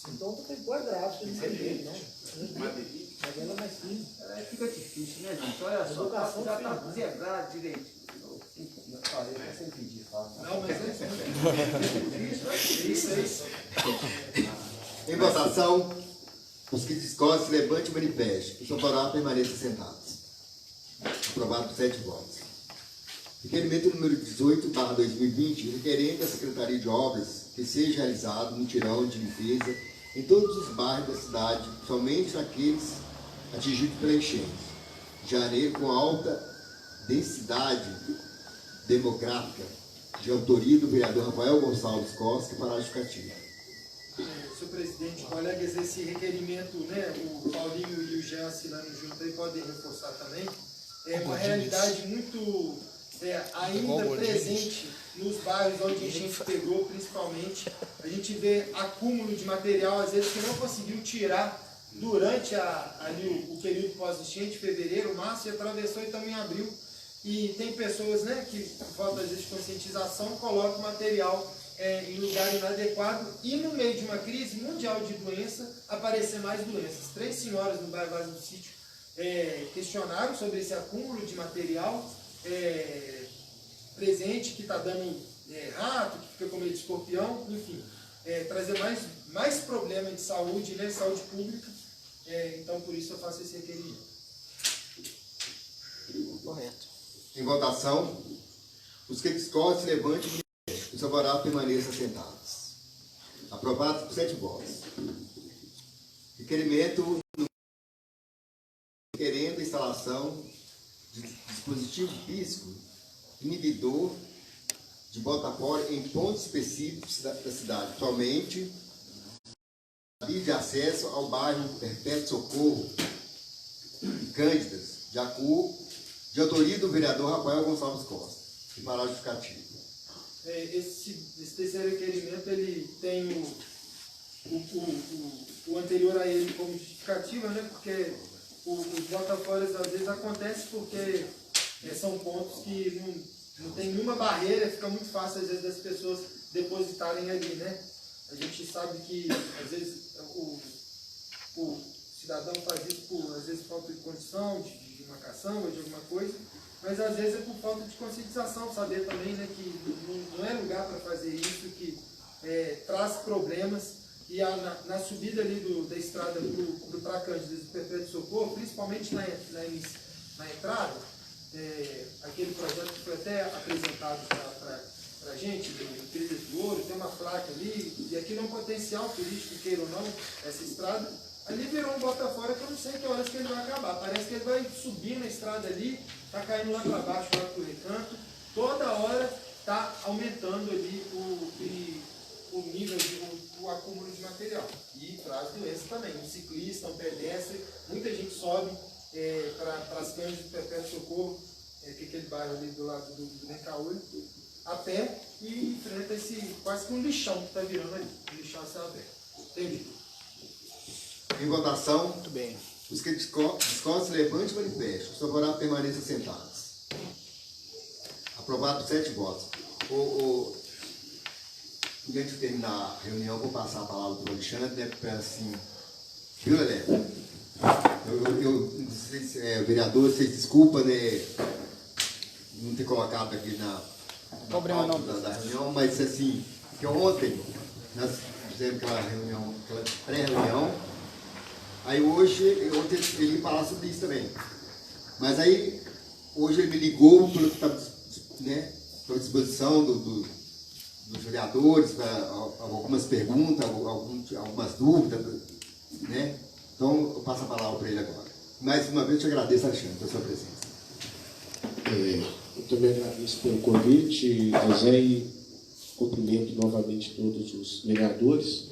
Então não tem coisa gráfica, não tem não. Mas ela é mais fina.
Fica difícil, né, gente? Olha só, já está zebrado direito.
Sem pedir, fácil.
Não, mas isso.
Em votação, os que discordam se levante e manifeste. Os favoráveis permaneçam sentados. Aprovado por 7 votos. Requerimento número 18/2020, requerendo à Secretaria de Obras que seja realizado um mutirão de limpeza em todos os bairros da cidade, somente naqueles atingidos pela enchente. Janeiro, com alta densidade demográfica, de autoria do vereador Rafael Gonçalves Costa, para a justificativa.
Senhor presidente, colegas, esse requerimento, né, o Paulinho e o Jean assinando junto aí podem reforçar também, é uma realidade muito ainda presente nos bairros onde a gente pegou, principalmente. A gente vê acúmulo de material, às vezes, que não conseguiu tirar durante ali o período pós-enchente, fevereiro, março, e atravessou e também abril. E tem pessoas, né, que, por falta às vezes de conscientização, colocam material em lugar inadequado, e no meio de uma crise mundial de doença, aparecer mais doenças. 3 senhoras no bairro Vaz do Sítio questionaram sobre esse acúmulo de material presente, que está dando rato, que fica com medo de escorpião, enfim, trazer mais problema de saúde, né, saúde pública. Então, por isso eu faço esse requerimento.
Correto.
Em votação, os que discordam se levante e manifeste. Os favoráveis permaneçam sentados. Aprovado por 7 votos. Requerimento requerendo a instalação de dispositivo físico inibidor de bota-fora em pontos específicos da cidade, somente de acesso ao bairro Perpétuo Socorro, Cândidas, de autoria do vereador Rafael Gonçalves Costa. E para a justificativa.
Esse terceiro requerimento, ele tem o anterior a ele como justificativa, né? Porque os botaforas às vezes acontece porque são pontos que não tem nenhuma barreira, fica muito fácil às vezes das pessoas depositarem ali, né? A gente sabe que às vezes o cidadão faz isso por, às vezes, falta de condição, de marcação ou de alguma coisa, mas às vezes é por falta de conscientização, saber também, né, que não é lugar para fazer isso, que traz problemas. E na subida ali da estrada do Tracândido do Perpétuo Socorro, principalmente na entrada, aquele projeto que foi até apresentado para a gente, do Trilhas do Ouro, tem uma placa ali, e aqui é um potencial turístico, queira ou não, essa estrada, ali virou um bota-fora que eu não sei que horas que ele vai acabar. Parece que ele vai subir na estrada ali, está caindo lá para baixo, lá para o recanto, toda hora está aumentando ali o nível, o acúmulo de material. E traz doença também. Um ciclista, um pedestre, muita gente sobe para as Cândidas do Perpétuo Socorro, que é aquele bairro ali do lado do Necaúri, a pé, e enfrenta esse quase que um lixão que está virando ali. Um lixão a céu aberto. Entendi.
Em votação,
Muito bem.
os que discordam, se levante e manifeste. Os favoráveis permaneçam sentados. Aprovado por 7 votos. Antes de terminar a reunião, vou passar a palavra para o Alexandre, né, para assim, viu, Lelé? Não sei se, vereador, vocês desculpa, né, não ter colocado aqui na
Problema não.
da reunião, mas assim, que ontem nós fizemos aquela reunião, aquela pré-reunião, aí ontem ele ia falar sobre isso também. Mas aí, hoje ele me ligou, falou que estava, né, à disposição dos vereadores para algumas perguntas, algumas dúvidas, né? Então, eu passo a palavra para ele agora. Mais uma vez, eu te agradeço, Alexandre, pela sua presença.
Eu também agradeço pelo convite, José, e cumprimento novamente todos os vereadores.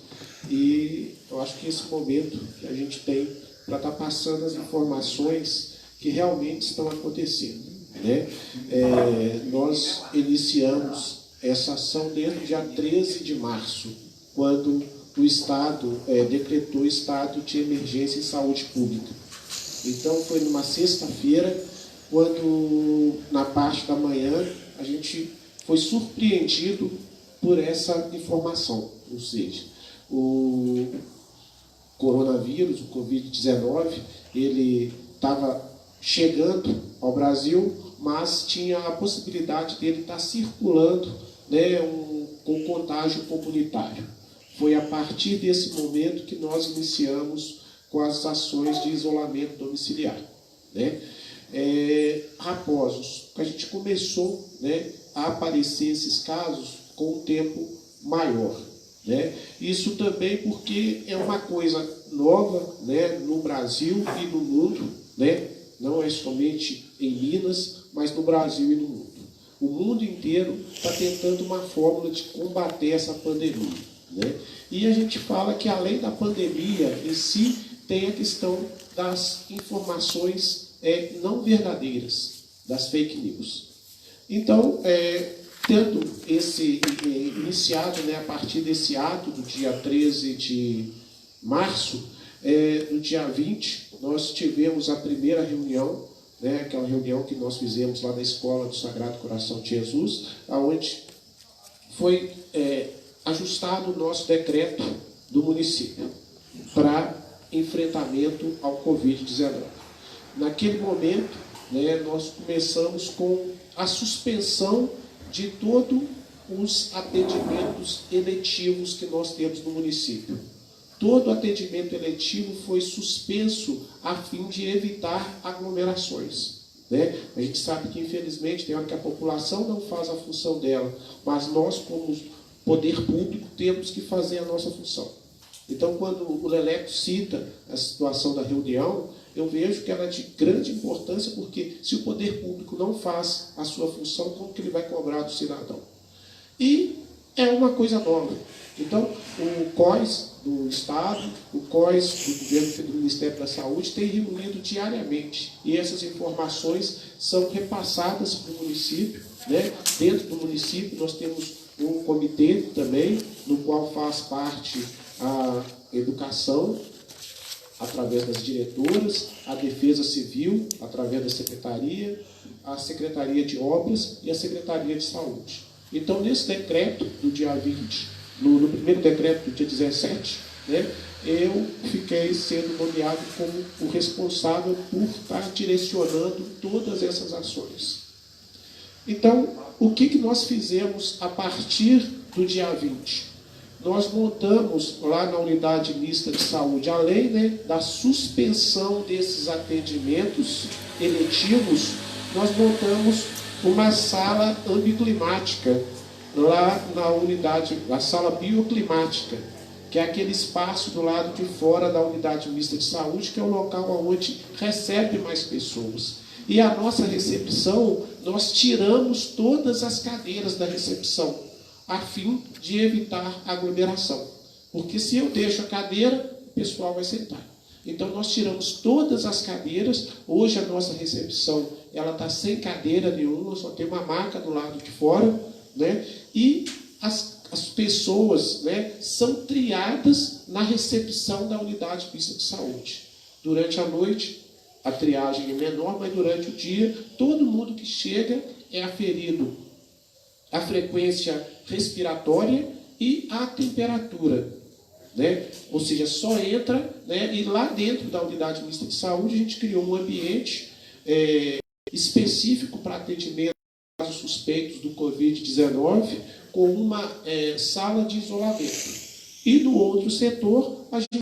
E eu acho que esse momento que a gente tem para estar passando as informações que realmente estão acontecendo, né? Nós iniciamos essa ação desde o dia 13 de março, quando o Estado decretou o estado de emergência em saúde pública. Então, foi numa sexta-feira, quando, na parte da manhã, a gente foi surpreendido por essa informação, ou seja, o coronavírus, o Covid-19, ele estava chegando ao Brasil, mas tinha a possibilidade dele estar circulando, né, com contágio comunitário. Foi a partir desse momento que nós iniciamos com as ações de isolamento domiciliar, né? Raposos, a gente começou, né, a aparecer esses casos com um tempo maior, né? Isso também porque é uma coisa nova, né, no Brasil e no mundo, né? Não é somente em Minas, mas no Brasil e no mundo. O mundo inteiro está tentando uma fórmula de combater essa pandemia, né? E a gente fala que, além da pandemia em si, tem a questão das informações não verdadeiras, das fake news. Então, tendo esse iniciado, né, a partir desse ato do dia 13 de março, no dia 20, nós tivemos a primeira reunião, né, aquela reunião que nós fizemos lá na Escola do Sagrado Coração de Jesus, onde foi ajustado o nosso decreto do município para enfrentamento ao Covid-19. Naquele momento, né, nós começamos com a suspensão de todos os atendimentos eletivos que nós temos no município. Todo atendimento eletivo foi suspenso a fim de evitar aglomerações, né? A gente sabe que, infelizmente, tem hora que a população não faz a função dela, mas nós, como poder público, temos que fazer a nossa função. Então, quando o Leleco cita a situação da reunião, eu vejo que ela é de grande importância, porque se o poder público não faz a sua função, como que ele vai cobrar do cidadão? E é uma coisa nova. Então, o COIS do Estado, o COIS do Governo do Ministério da Saúde tem reunido diariamente e essas informações são repassadas para o município, né? Dentro do município nós temos um comitê também, no qual faz parte a educação, através das diretoras, a Defesa Civil, através da Secretaria, a Secretaria de Obras e a Secretaria de Saúde. Então, nesse decreto do dia 20, no primeiro decreto do dia 17, né, eu fiquei sendo nomeado como o responsável por estar direcionando todas essas ações. Então, o que nós fizemos a partir do dia 20? Nós montamos lá na unidade mista de saúde, além, né, da suspensão desses atendimentos eletivos, nós montamos uma sala ambiclimática lá na unidade, a sala bioclimática, que é aquele espaço do lado de fora da unidade mista de saúde, que é o local onde recebe mais pessoas. E a nossa recepção, nós tiramos todas as cadeiras da recepção, a fim de evitar aglomeração. Porque se eu deixo a cadeira, o pessoal vai sentar. Então nós tiramos todas as cadeiras. Hoje a nossa recepção ela está sem cadeira nenhuma, só tem uma maca do lado de fora, né? E as pessoas, né, são triadas na recepção da unidade mista de saúde. Durante a noite, a triagem é menor, mas durante o dia, todo mundo que chega é aferido a frequência respiratória e a temperatura, né? Ou seja, só entra, né? E lá dentro da unidade mista de saúde, a gente criou um ambiente específico para atendimento de casos suspeitos do Covid-19, com uma sala de isolamento. E no outro setor, a gente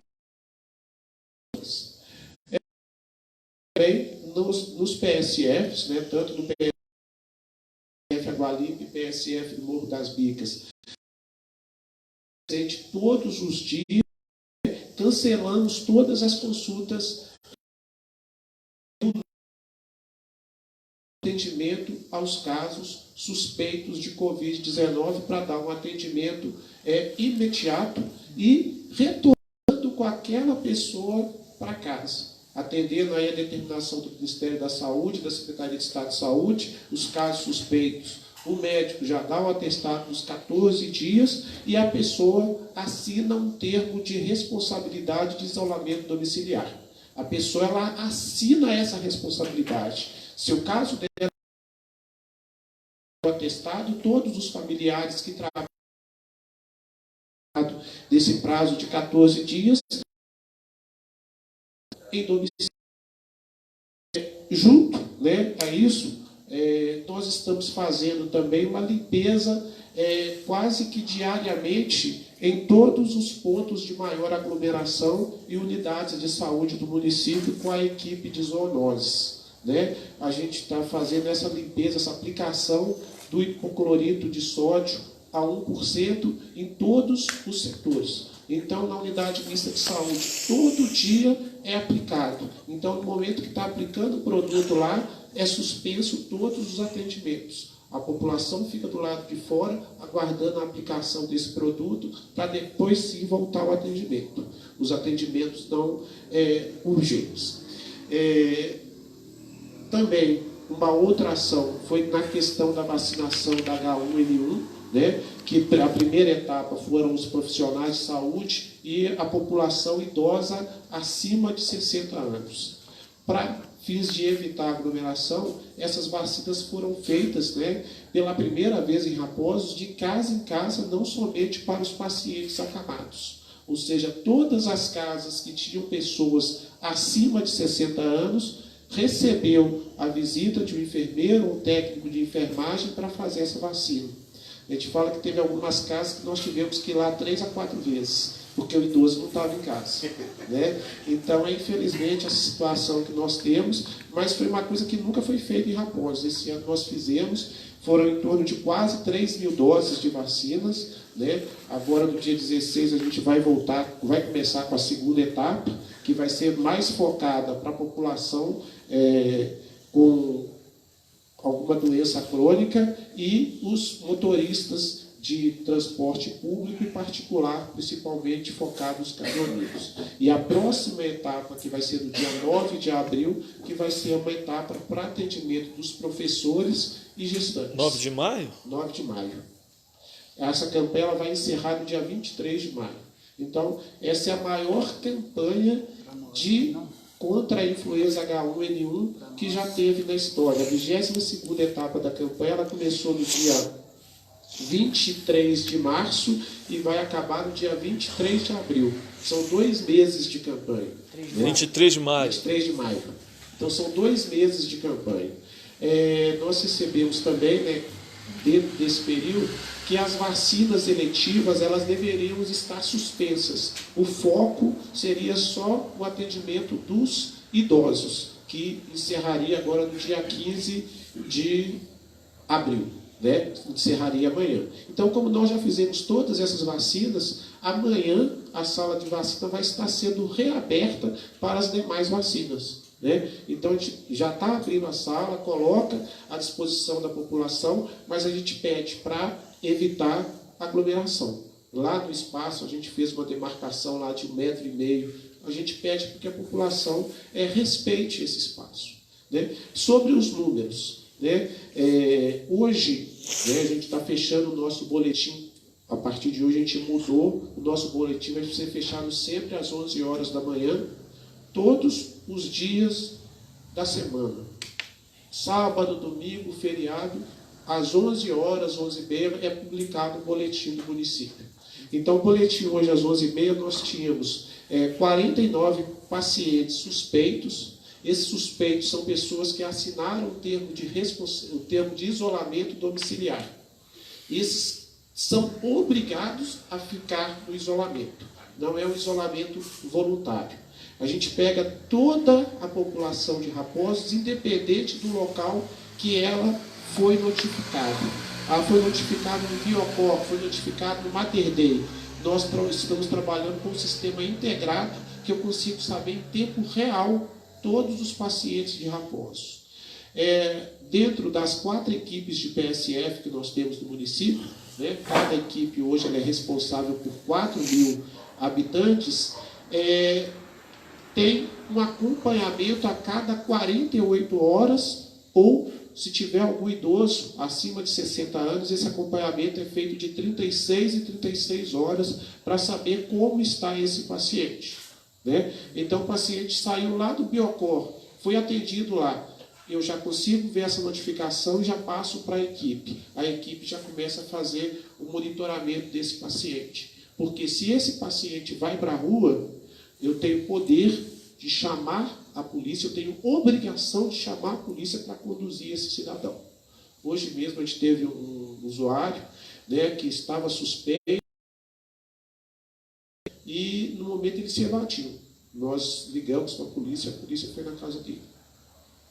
também nos PSFs, né, tanto no PSF Agualipe e PSF do Morro das Bicas, todos os dias, cancelamos todas as consultas, atendimento aos casos suspeitos de Covid-19 para dar um atendimento imediato e retornando com aquela pessoa para casa, atendendo aí a determinação do Ministério da Saúde, da Secretaria de Estado de Saúde, os casos suspeitos. O médico já dá o atestado nos 14 dias e a pessoa assina um termo de responsabilidade de isolamento domiciliar. A pessoa ela assina essa responsabilidade. Se o caso dela é atestado, todos os familiares que trabalham desse prazo de 14 dias em domicílio. Junto, né, a isso, nós estamos fazendo também uma limpeza quase que diariamente em todos os pontos de maior aglomeração e unidades de saúde do município com a equipe de zoonoses, né? A gente está fazendo essa limpeza, essa aplicação do hipoclorito de sódio a 1% em todos os setores. Então, na unidade mista de saúde, todo dia é aplicado. Então, no momento que está aplicando o produto lá, é suspenso todos os atendimentos. A população fica do lado de fora, aguardando a aplicação desse produto, para depois sim voltar ao atendimento. Os atendimentos não urgentes. Também, uma outra ação foi na questão da vacinação da H1N1, né, que a primeira etapa foram os profissionais de saúde e a população idosa acima de 60 anos. Para fins de evitar aglomeração, essas vacinas foram feitas, né, pela primeira vez em Raposos, de casa em casa, não somente para os pacientes acamados. Ou seja, todas as casas que tinham pessoas acima de 60 anos recebeu a visita de um enfermeiro, um técnico de enfermagem para fazer essa vacina. A gente fala que teve algumas casas que nós tivemos que ir lá 3 a 4 vezes, porque o idoso não estava em casa, né? Então, infelizmente, essa situação que nós temos, mas foi uma coisa que nunca foi feita em Raposos. Esse ano nós fizemos, foram em torno de quase 3.000 doses de vacinas, né? Agora, no dia 16, a gente vai começar com a segunda etapa, que vai ser mais focada para a população com alguma doença crônica e os motoristas de transporte público e particular, principalmente focado nos caminhoneiros. E a próxima etapa, que vai ser no dia 9 de abril, que vai ser uma etapa para atendimento dos professores e gestantes.
9 de maio?
9 de maio. Essa campanha ela vai encerrar no dia 23 de maio. Então, essa é a maior campanha contra a influenza H1N1 que já teve na história. A 22ª etapa da campanha ela começou no dia 23 de março e vai acabar no dia 23 de abril. São 2 meses de campanha.
23 de maio.
23 de maio. Então, são 2 meses de campanha. Nós recebemos também, né, dentro desse período, que as vacinas eletivas elas deveriam estar suspensas. O foco seria só o atendimento dos idosos, que encerraria agora no dia 15 de abril, né? Encerraria amanhã. Então, como nós já fizemos todas essas vacinas, amanhã a sala de vacina vai estar sendo reaberta para as demais vacinas. Né? Então a gente já está abrindo a sala, coloca à disposição da população, mas a gente pede para evitar aglomeração. Lá no espaço a gente fez uma demarcação lá de 1,5 metro, a gente pede para que a população respeite esse espaço. Né? Sobre os números, né? Hoje, né, a gente está fechando o nosso boletim. A partir de hoje a gente mudou, o nosso boletim vai ser fechado sempre às 11 horas da manhã, todos os dias da semana. Sábado, domingo, feriado, às 11 horas, 11h30, é publicado o boletim do município. Então, o boletim hoje, às 11h30, nós tínhamos 49 pacientes suspeitos. Esses suspeitos são pessoas que assinaram o termo de isolamento domiciliar. Esses são obrigados a ficar no isolamento. Não é um isolamento voluntário. A gente pega toda a população de Raposos, independente do local que ela foi notificada. Ela foi notificada no Biocor, foi notificada no Mater Dei. Nós estamos trabalhando com um sistema integrado que eu consigo saber em tempo real todos os pacientes de Raposos. Dentro das 4 equipes de PSF que nós temos no município, né, cada equipe hoje ela é responsável por 4.000 habitantes, tem um acompanhamento a cada 48 horas, ou se tiver algum idoso acima de 60 anos, esse acompanhamento é feito de 36 em 36 horas para saber como está esse paciente. Né? Então, o paciente saiu lá do Biocor, foi atendido lá, eu já consigo ver essa notificação e já passo para a equipe. A equipe já começa a fazer o monitoramento desse paciente. Porque se esse paciente vai para a rua, eu tenho poder de chamar a polícia, eu tenho obrigação de chamar a polícia para conduzir esse cidadão. Hoje mesmo a gente teve um usuário, né, que estava suspeito e no momento ele se evadiu. Nós ligamos para a polícia foi na casa dele.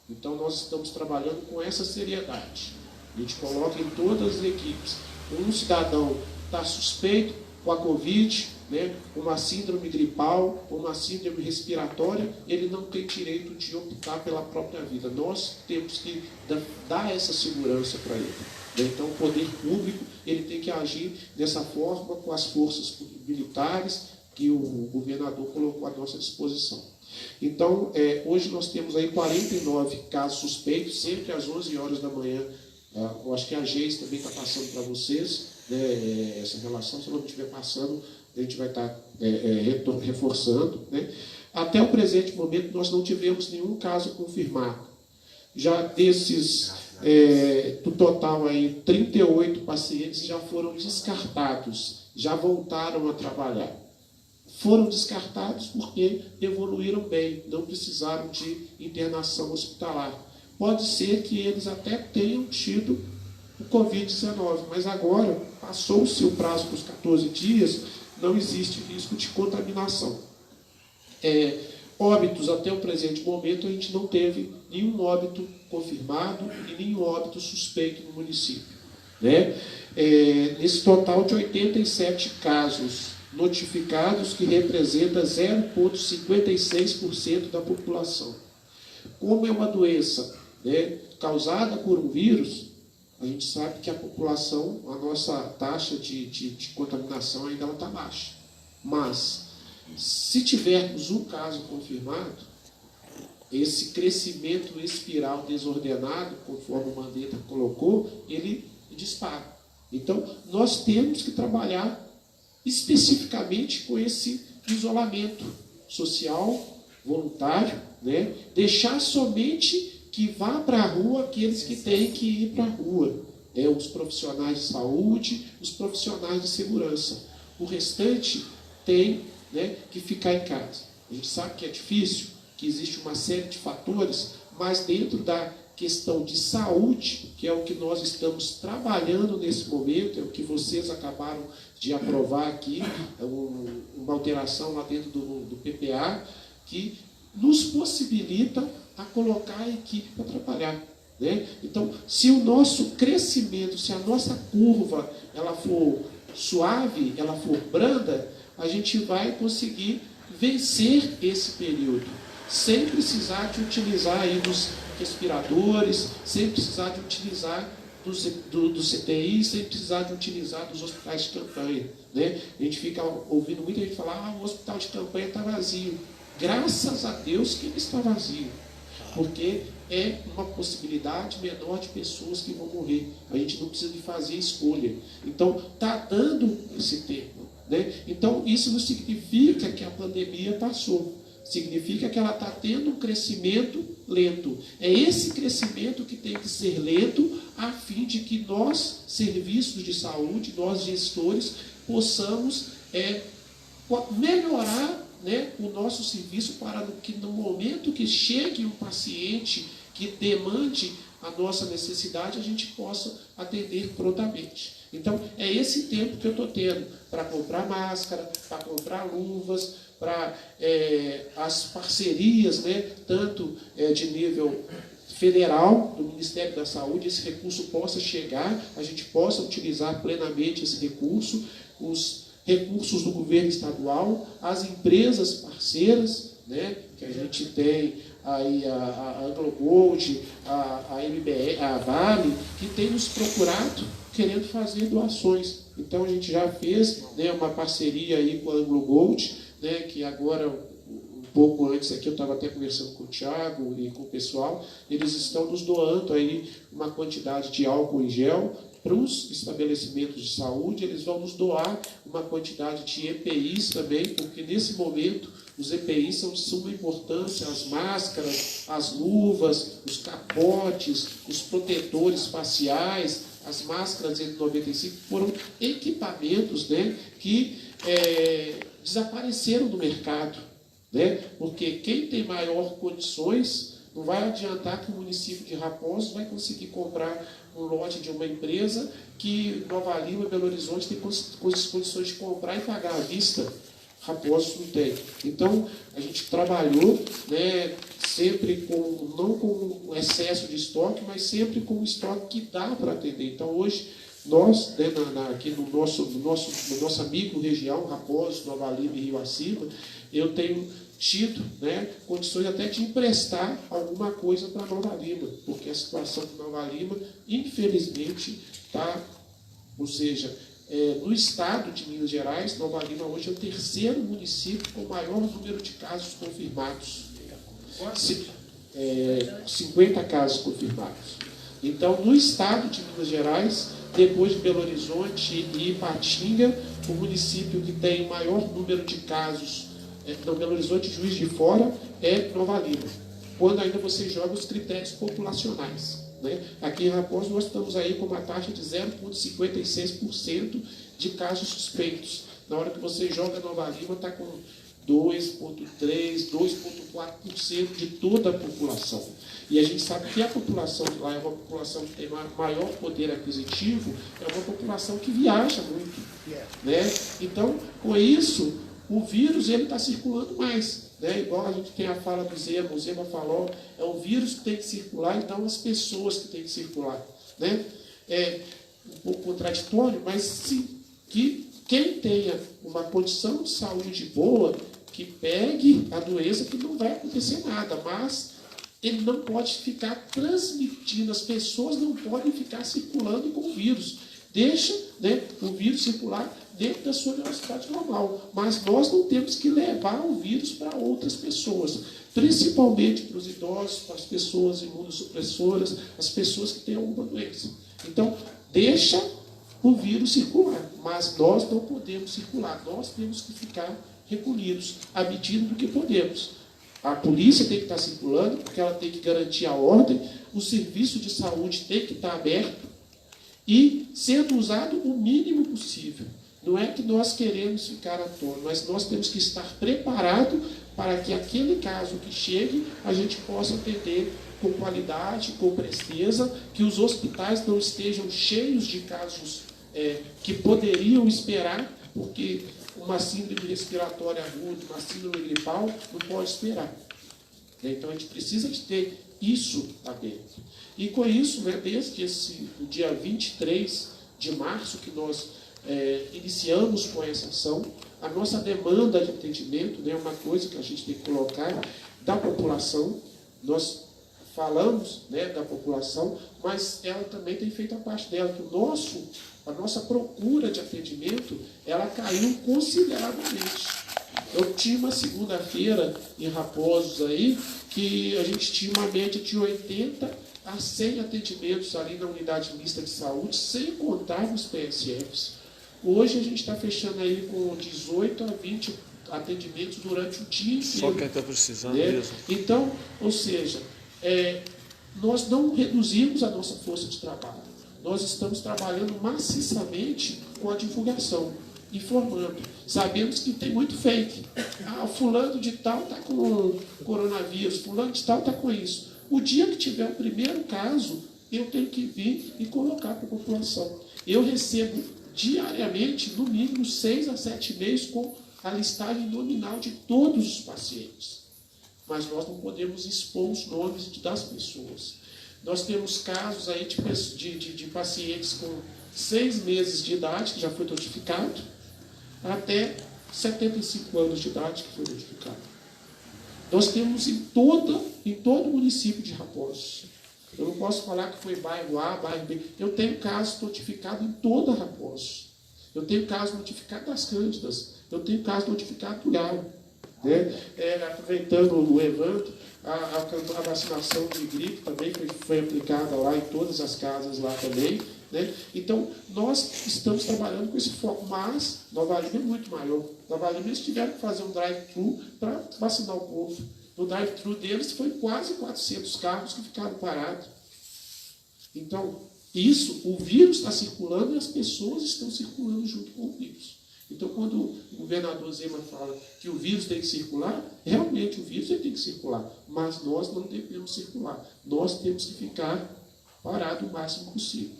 Então nós estamos trabalhando com essa seriedade. A gente coloca em todas as equipes. Um cidadão está suspeito com a Covid, né, uma síndrome gripal, uma síndrome respiratória, ele não tem direito de optar pela própria vida. Nós temos que dar essa segurança para ele. Então, o poder público ele tem que agir dessa forma com as forças militares que o governador colocou à nossa disposição. Então, hoje nós temos aí 49 casos suspeitos, sempre às 11 horas da manhã. Eu acho que a Geis também está passando para vocês, né, essa relação. Se não estiver passando, a gente vai estar reforçando. Né? Até o presente momento, nós não tivemos nenhum caso confirmado. Já desses, do total, aí, 38 pacientes já foram descartados, já voltaram a trabalhar. Foram descartados porque evoluíram bem, não precisaram de internação hospitalar. Pode ser que eles até tenham tido o Covid-19, mas agora, passou-se o prazo dos 14 dias, não existe risco de contaminação. Óbitos, até o presente momento, a gente não teve nenhum óbito confirmado e nenhum óbito suspeito no município. Né? Nesse total de 87 casos notificados, que representa 0,56% da população. Como é uma doença, né, causada por um vírus, A gente sabe que a população, a nossa taxa de contaminação ainda está baixa. Mas, se tivermos um caso confirmado, esse crescimento espiral desordenado, conforme o Mandetta colocou, ele dispara. Então, nós temos que trabalhar especificamente com esse isolamento social, voluntário, né? Deixar somente que vá para a rua aqueles que têm que ir para a rua, os profissionais de saúde, os profissionais de segurança. O restante tem, né, que ficar em casa. A gente sabe que é difícil, que existe uma série de fatores, mas dentro da questão de saúde, que é o que nós estamos trabalhando nesse momento, é o que vocês acabaram de aprovar aqui, uma alteração lá dentro do PPA, que nos possibilita a colocar a equipe para trabalhar, né? Então, se o nosso crescimento, se a nossa curva ela for suave, ela for branda, a gente vai conseguir vencer esse período, sem precisar de utilizar aí dos respiradores, sem precisar de utilizar do CTI, sem precisar de utilizar dos hospitais de campanha, né? A gente fica ouvindo muita gente falar, o hospital de campanha está vazio. Graças a Deus que ele está vazio, porque é uma possibilidade menor de pessoas que vão morrer. A gente não precisa de fazer escolha. Então, está dando esse tempo, né? Então, isso não significa que a pandemia passou. Significa que ela está tendo um crescimento lento. É esse crescimento que tem que ser lento, a fim de que nós, serviços de saúde, nós gestores, possamos melhorar, né, o nosso serviço para que no momento que chegue um paciente que demande a nossa necessidade, a gente possa atender prontamente. Então, é esse tempo que eu estou tendo para comprar máscara, para comprar luvas, para as parcerias, né, tanto de nível federal, do Ministério da Saúde, esse recurso possa chegar, a gente possa utilizar plenamente esse recurso, os recursos do governo estadual, as empresas parceiras, né, que a gente tem aí a AngloGold, a MBE, a Vale, que tem nos procurado querendo fazer doações. Então a gente já fez, né, uma parceria aí com a AngloGold, né, que agora, um pouco antes aqui, eu estava até conversando com o Thiago e com o pessoal, eles estão nos doando aí uma quantidade de álcool em gel para os estabelecimentos de saúde. Eles vão nos doar uma quantidade de EPIs também, porque nesse momento os EPIs são de suma importância, as máscaras, as luvas, os capotes, os protetores faciais, as máscaras N95, foram equipamentos, né, que desapareceram do mercado, né, porque quem tem maior condições, não vai adiantar que o município de Raposo vai conseguir comprar um lote de uma empresa que Nova Lima e Belo Horizonte tem condições de comprar e pagar à vista. Raposo não tem. Então, a gente trabalhou, né, sempre não com excesso de estoque, mas sempre com um estoque que dá para atender. Então, hoje, nós, né, aqui no nossa micro-região, Raposo, Nova Lima e Rio Acima, eu tenho tido, né, condições até de emprestar alguma coisa para Nova Lima, porque a situação de Nova Lima, infelizmente, está, ou seja, no estado de Minas Gerais, Nova Lima hoje é o terceiro município com o maior número de casos confirmados. 50 casos confirmados. Então, no estado de Minas Gerais, depois de Belo Horizonte e Ipatinga, o município que tem o maior número de casos, Belo Horizonte e Juiz de Fora, é Nova Lima, quando ainda você joga os critérios populacionais, né? Aqui em Raposo nós estamos aí com uma taxa de 0,56% de casos suspeitos. Na hora que você joga Nova Lima, está com 2,3%, 2,4% de toda a população. E a gente sabe que a população de lá é uma população que tem maior poder aquisitivo, é uma população que viaja muito, né? Então, com isso, o vírus está circulando mais, né? Igual a gente tem a fala do Zema, o Zema falou, é o vírus que tem que circular, então as pessoas que têm que circular, né? É um pouco contraditório, mas sim, que quem tenha uma condição de saúde boa, que pegue a doença, que não vai acontecer nada, mas ele não pode ficar transmitindo, as pessoas não podem ficar circulando com o vírus. Deixa, né, o vírus circular dentro da sua velocidade normal. Mas nós não temos que levar o vírus para outras pessoas, principalmente para os idosos, para as pessoas imunossupressoras, as pessoas que têm alguma doença. Então, deixa o vírus circular, mas nós não podemos circular, nós temos que ficar recolhidos à medida do que podemos. A polícia tem que estar circulando, porque ela tem que garantir a ordem, o serviço de saúde tem que estar aberto e sendo usado o mínimo possível. Não é que nós queremos ficar à toa, mas nós temos que estar preparados para que aquele caso que chegue, a gente possa atender com qualidade, com presteza, que os hospitais não estejam cheios de casos que poderiam esperar, porque uma síndrome respiratória aguda, uma síndrome gripal, não pode esperar. Então a gente precisa de ter isso lá dentro. E com isso, né, desde o dia 23 de março, que nós iniciamos com essa ação, a nossa demanda de atendimento, né, é uma coisa que a gente tem que colocar da população. Nós falamos, né, da população, mas ela também tem feito a parte dela, que a nossa procura de atendimento, ela caiu consideravelmente. Eu tinha uma segunda-feira em Raposos aí, que a gente tinha uma média de 80 a 100 atendimentos ali na unidade mista de saúde, sem contar os PSFs. Hoje a gente está fechando aí com 18 a 20 atendimentos durante o dia inteiro.
Só quem está precisando,
né?
mesmo.
Então, ou seja, nós não reduzimos a nossa força de trabalho. Nós estamos trabalhando maciçamente com a divulgação, informando. Sabemos que tem muito fake. Fulano de tal está com coronavírus, fulano de tal está com isso. O dia que tiver o primeiro caso, eu tenho que vir e colocar para a população. Eu recebo diariamente, no mínimo, 6 a 7 e-mails com a listagem nominal de todos os pacientes. Mas nós não podemos expor os nomes das pessoas. Nós temos casos aí de pacientes com 6 meses de idade, que já foi notificado, até 75 anos de idade, que foi notificado. Nós temos em todo o município de Raposos. Eu não posso falar que foi bairro A, bairro B. Eu tenho casos notificados em toda Raposos. Eu tenho casos notificados das Cândidas. Eu tenho casos notificados do Galo. Né? Aproveitando o evento, a vacinação de gripe também foi aplicada lá em todas as casas lá também. Né? Então, nós estamos trabalhando com esse foco, mas Nova Lima é muito maior. Nova Lima, eles tiveram que fazer um drive-thru para vacinar o povo. No drive-thru deles foi quase 400 carros que ficaram parados. Então, o vírus está circulando e as pessoas estão circulando junto com o vírus. Então, quando o governador Zema fala que o vírus tem que circular, realmente o vírus tem que circular, mas nós não devemos circular. Nós temos que ficar parados o máximo possível.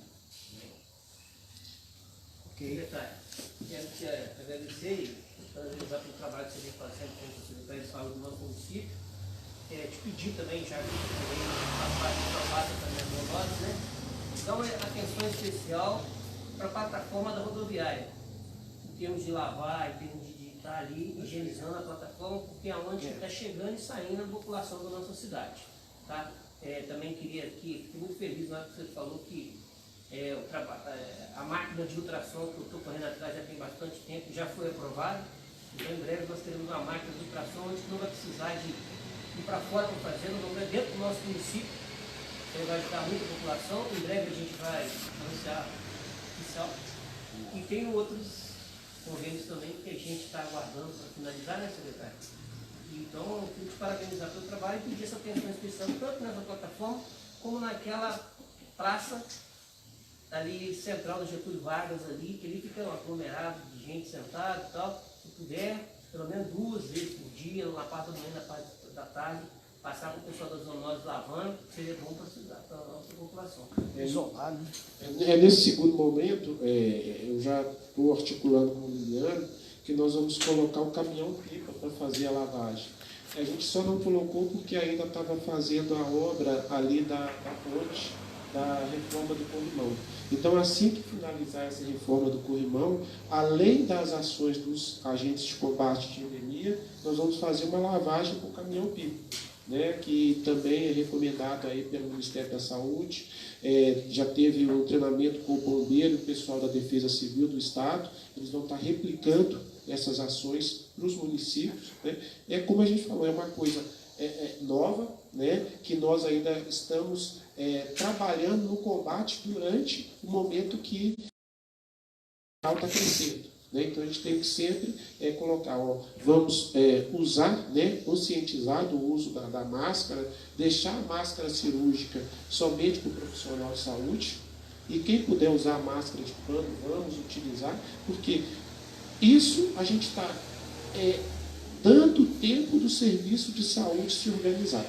Quero te agradecer e parabenizar pelo trabalho que você vem fazendo com o secretário de saúde do nosso município. Te pedir também, já que também faz parte do trabalho também do nós, né? Então, atenção especial para a plataforma da rodoviária, em termos de lavar, em termos de estar ali higienizando a plataforma, porque é onde está chegando e saindo a população da nossa cidade. Tá? Também queria aqui, fiquei muito feliz na hora que você falou que a máquina de ultrassom que eu estou correndo atrás já tem bastante tempo, já foi aprovada. Então, em breve, nós teremos uma máquina de ultrassom onde não vai precisar de ir para fora para fazer, não vai dentro do nosso município. Então, vai ajudar muito a população. Em breve, a gente vai anunciar oficial. E tem outros convênios também que a gente está aguardando para finalizar, né, secretário? Então, eu quero te parabenizar pelo trabalho e pedir essa atenção especial tanto nessa plataforma como naquela praça ali central do Getúlio Vargas ali, que ali fica um aglomerado de gente sentada e tal. Se puder, pelo menos 2 vezes por dia, na parte da manhã e na parte da tarde, passar com o pessoal das zoonoses lavando, seria bom para a nossa população.
Isolado, né?
Nesse segundo momento, eu já estou articulando com o Liliano que nós vamos colocar um caminhão-pipa para fazer a lavagem. A gente só não colocou porque ainda estava fazendo a obra ali da ponte, da reforma do corrimão. Então, assim que finalizar essa reforma do corrimão, além das ações dos agentes de combate de endemia, nós vamos fazer uma lavagem com caminhão-pipa. né, que também é recomendado aí pelo Ministério da Saúde. Já teve um treinamento com o bombeiro e o pessoal da Defesa Civil do Estado. Eles vão estar replicando essas ações para os municípios, né? Como a gente falou, é uma coisa nova, né, que nós ainda estamos trabalhando no combate durante o momento que o está crescendo. Né? Então a gente tem que sempre colocar, vamos usar, né, conscientizar do uso da máscara, deixar a máscara cirúrgica somente para o profissional de saúde, e quem puder usar a máscara de pano, vamos utilizar, porque isso a gente está dando tempo do serviço de saúde se organizar.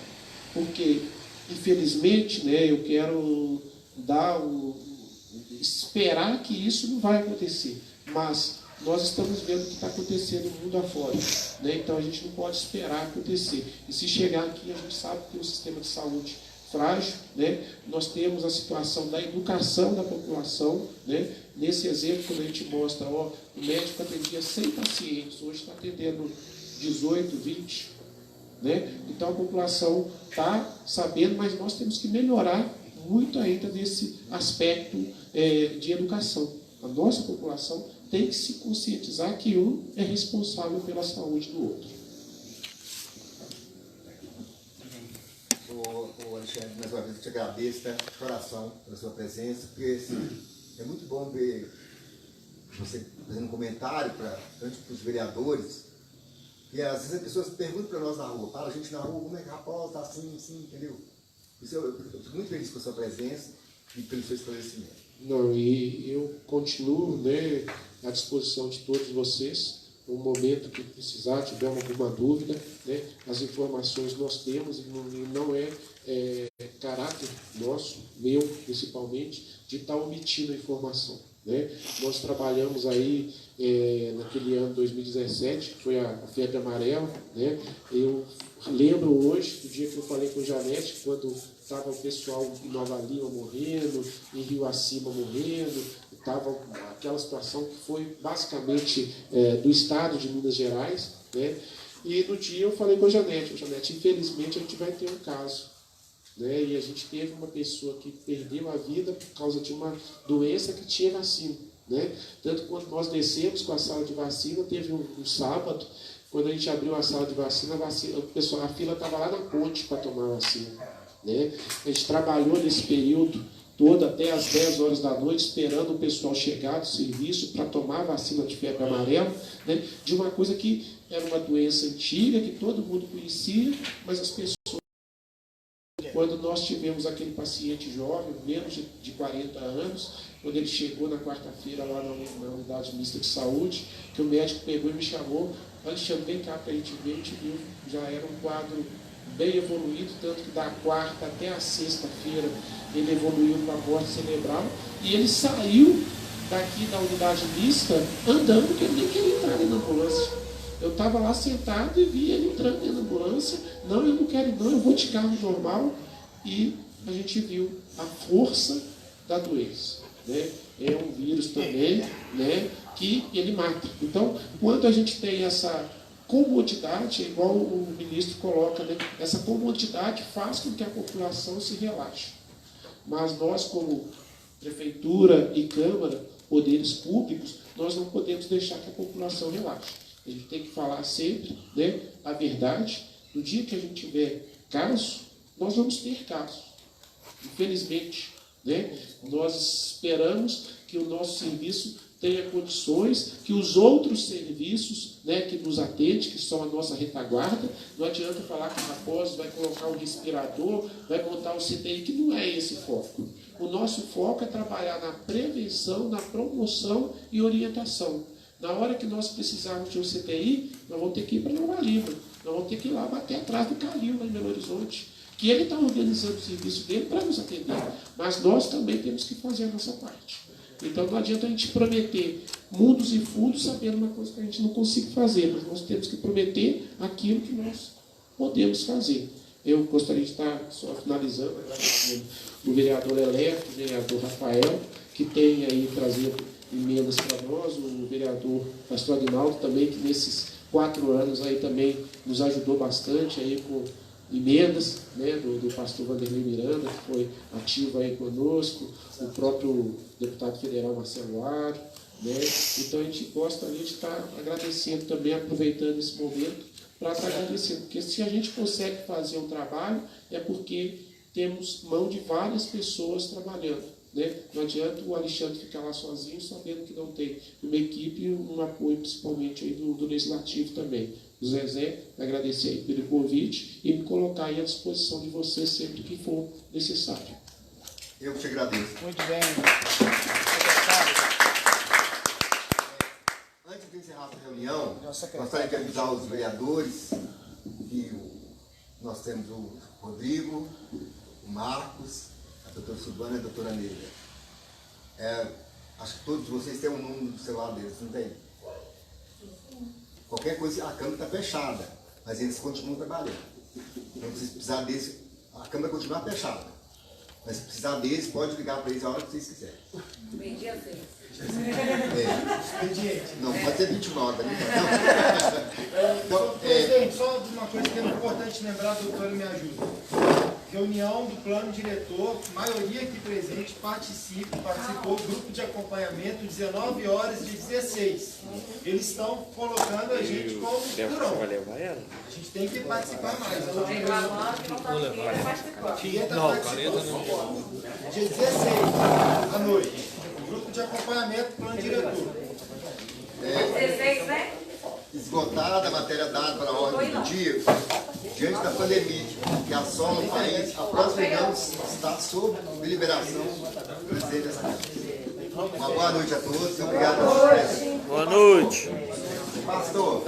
Porque, infelizmente, né, eu quero esperar que isso não vai acontecer, mas nós estamos vendo o que está acontecendo no mundo afora, né? Então a gente não pode esperar acontecer. E se chegar aqui, a gente sabe que tem um sistema de saúde frágil, né? Nós temos a situação da educação da população, né? Nesse exemplo, quando a gente mostra, o médico atendia 100 pacientes, hoje está atendendo 18, 20. Né? Então a população está sabendo, mas nós temos que melhorar muito ainda nesse aspecto de educação. A nossa população tem que se conscientizar que um é responsável pela saúde do outro.
O Alexandre, mais uma vez eu te agradeço, tá, de coração, pela sua presença, porque assim, é muito bom ver você fazendo um comentário para os vereadores. E às vezes as pessoas perguntam para nós na rua, para a gente na rua, como é que a Raposa está assim, entendeu? Isso eu fico muito feliz com a sua presença e pelo seu esclarecimento.
Não, e eu continuo, né, à disposição de todos vocês. No momento que precisar, tiver alguma dúvida, né, as informações nós temos, e não é caráter nosso, meu principalmente, de estar omitindo a informação. Né? Nós trabalhamos aí naquele ano 2017, que foi a febre amarela, né? Eu lembro hoje do dia que eu falei com o Janete, quando estava o pessoal em Nova Lima morrendo, em Rio Acima morrendo, estava aquela situação que foi basicamente do estado de Minas Gerais, né? E no dia eu falei com a Janete, infelizmente a gente vai ter um caso, né? E a gente teve uma pessoa que perdeu a vida por causa de uma doença que tinha vacina, né? Tanto quando nós descemos com a sala de vacina, teve um sábado, quando a gente abriu a sala de vacina, a fila estava lá na ponte para tomar a vacina, né? A gente trabalhou nesse período todo até às 10 horas da noite, esperando o pessoal chegar do serviço para tomar a vacina de febre amarela, né? De uma coisa que era uma doença antiga, que todo mundo conhecia, mas as pessoas... Quando nós tivemos aquele paciente jovem, menos de 40 anos, quando ele chegou na quarta-feira lá na unidade mista de saúde, que o médico pegou e me chamou, Alexandre, vem cá para a gente ver, já era um quadro bem evoluído, tanto que da quarta até a sexta-feira ele evoluiu para a morte cerebral, e ele saiu daqui da unidade mista andando, porque ele nem queria entrar na ambulância. Eu estava lá sentado e vi ele entrando dentro da ambulância. Não, eu não quero não, eu vou de carro normal. E a gente viu a força da doença. Né? É um vírus também, né, que ele mata. Então, quando a gente tem essa comodidade, é igual o ministro coloca, né, essa comodidade faz com que a população se relaxe. Mas nós, como prefeitura e Câmara, poderes públicos, nós não podemos deixar que a população relaxe. A gente tem que falar sempre, né, a verdade. No dia que a gente tiver caso, nós vamos ter caso. Infelizmente, né, nós esperamos que o nosso serviço tenha condições, que os outros serviços, né, que nos atendem, que são a nossa retaguarda, não adianta falar que a Raposa vai colocar um respirador, vai montar um CTI, que não é esse foco. O nosso foco é trabalhar na prevenção, na promoção e orientação. Na hora que nós precisarmos de um CTI, nós vamos ter que ir para Nova Lima, nós vamos ter que ir lá bater atrás do Calil, lá em Belo Horizonte, que ele está organizando o serviço dele para nos atender, mas nós também temos que fazer a nossa parte. Então não adianta a gente prometer mundos e fundos sabendo uma coisa que a gente não consiga fazer, mas nós temos que prometer aquilo que nós podemos fazer. Eu gostaria de estar só finalizando, agradecendo o vereador Eleto, o vereador Rafael, que tem aí trazido emendas para nós, o vereador Pastor Aguinaldo também, que nesses 4 anos aí também nos ajudou bastante aí com emendas, né, do pastor Vanderlei Miranda, que foi ativo aí conosco, o próprio deputado federal Marcelo Aro, né? Então a gente gosta ali de estar agradecendo também, aproveitando esse momento para estar agradecendo, porque se a gente consegue fazer um trabalho é porque temos mão de várias pessoas trabalhando, né? Não adianta o Alexandre ficar lá sozinho sabendo que não tem uma equipe e um apoio principalmente aí do Legislativo também. O Zezé, agradecer aí pelo convite e me colocar aí à disposição de vocês sempre que for necessário.
Eu te agradeço.
Muito bem.
Antes de encerrar essa reunião, gostaria de avisar os vereadores que nós temos o Rodrigo, o Marcos, a doutora Silvana e a doutora Neila. Acho que todos vocês têm um número do celular deles, não tem? Qualquer coisa, a câmara está fechada, mas eles continuam trabalhando. Então, se precisar deles, a câmara continua fechada. Mas se precisar deles, pode ligar para eles a hora que vocês quiserem.
Meio-dia 6.
Não, pode ser 21 horas também. Então,
Presidente, só uma coisa que é importante lembrar, doutora, me ajuda. Reunião do plano diretor, maioria aqui presente participou, grupo de acompanhamento, 19 horas de 16. Eles estão colocando a gente como durão. A gente tem que participar mais.
Não, 40 não.
Dia 16, à noite. Grupo de acompanhamento, plano diretor.
16, né?
Esgotada a matéria dada para a ordem do dia, diante da pandemia que assola o país, a próxima reunião está sob deliberação do presidente dessa Câmara. Uma boa noite a todos e obrigado.
Boa noite.
Pastor.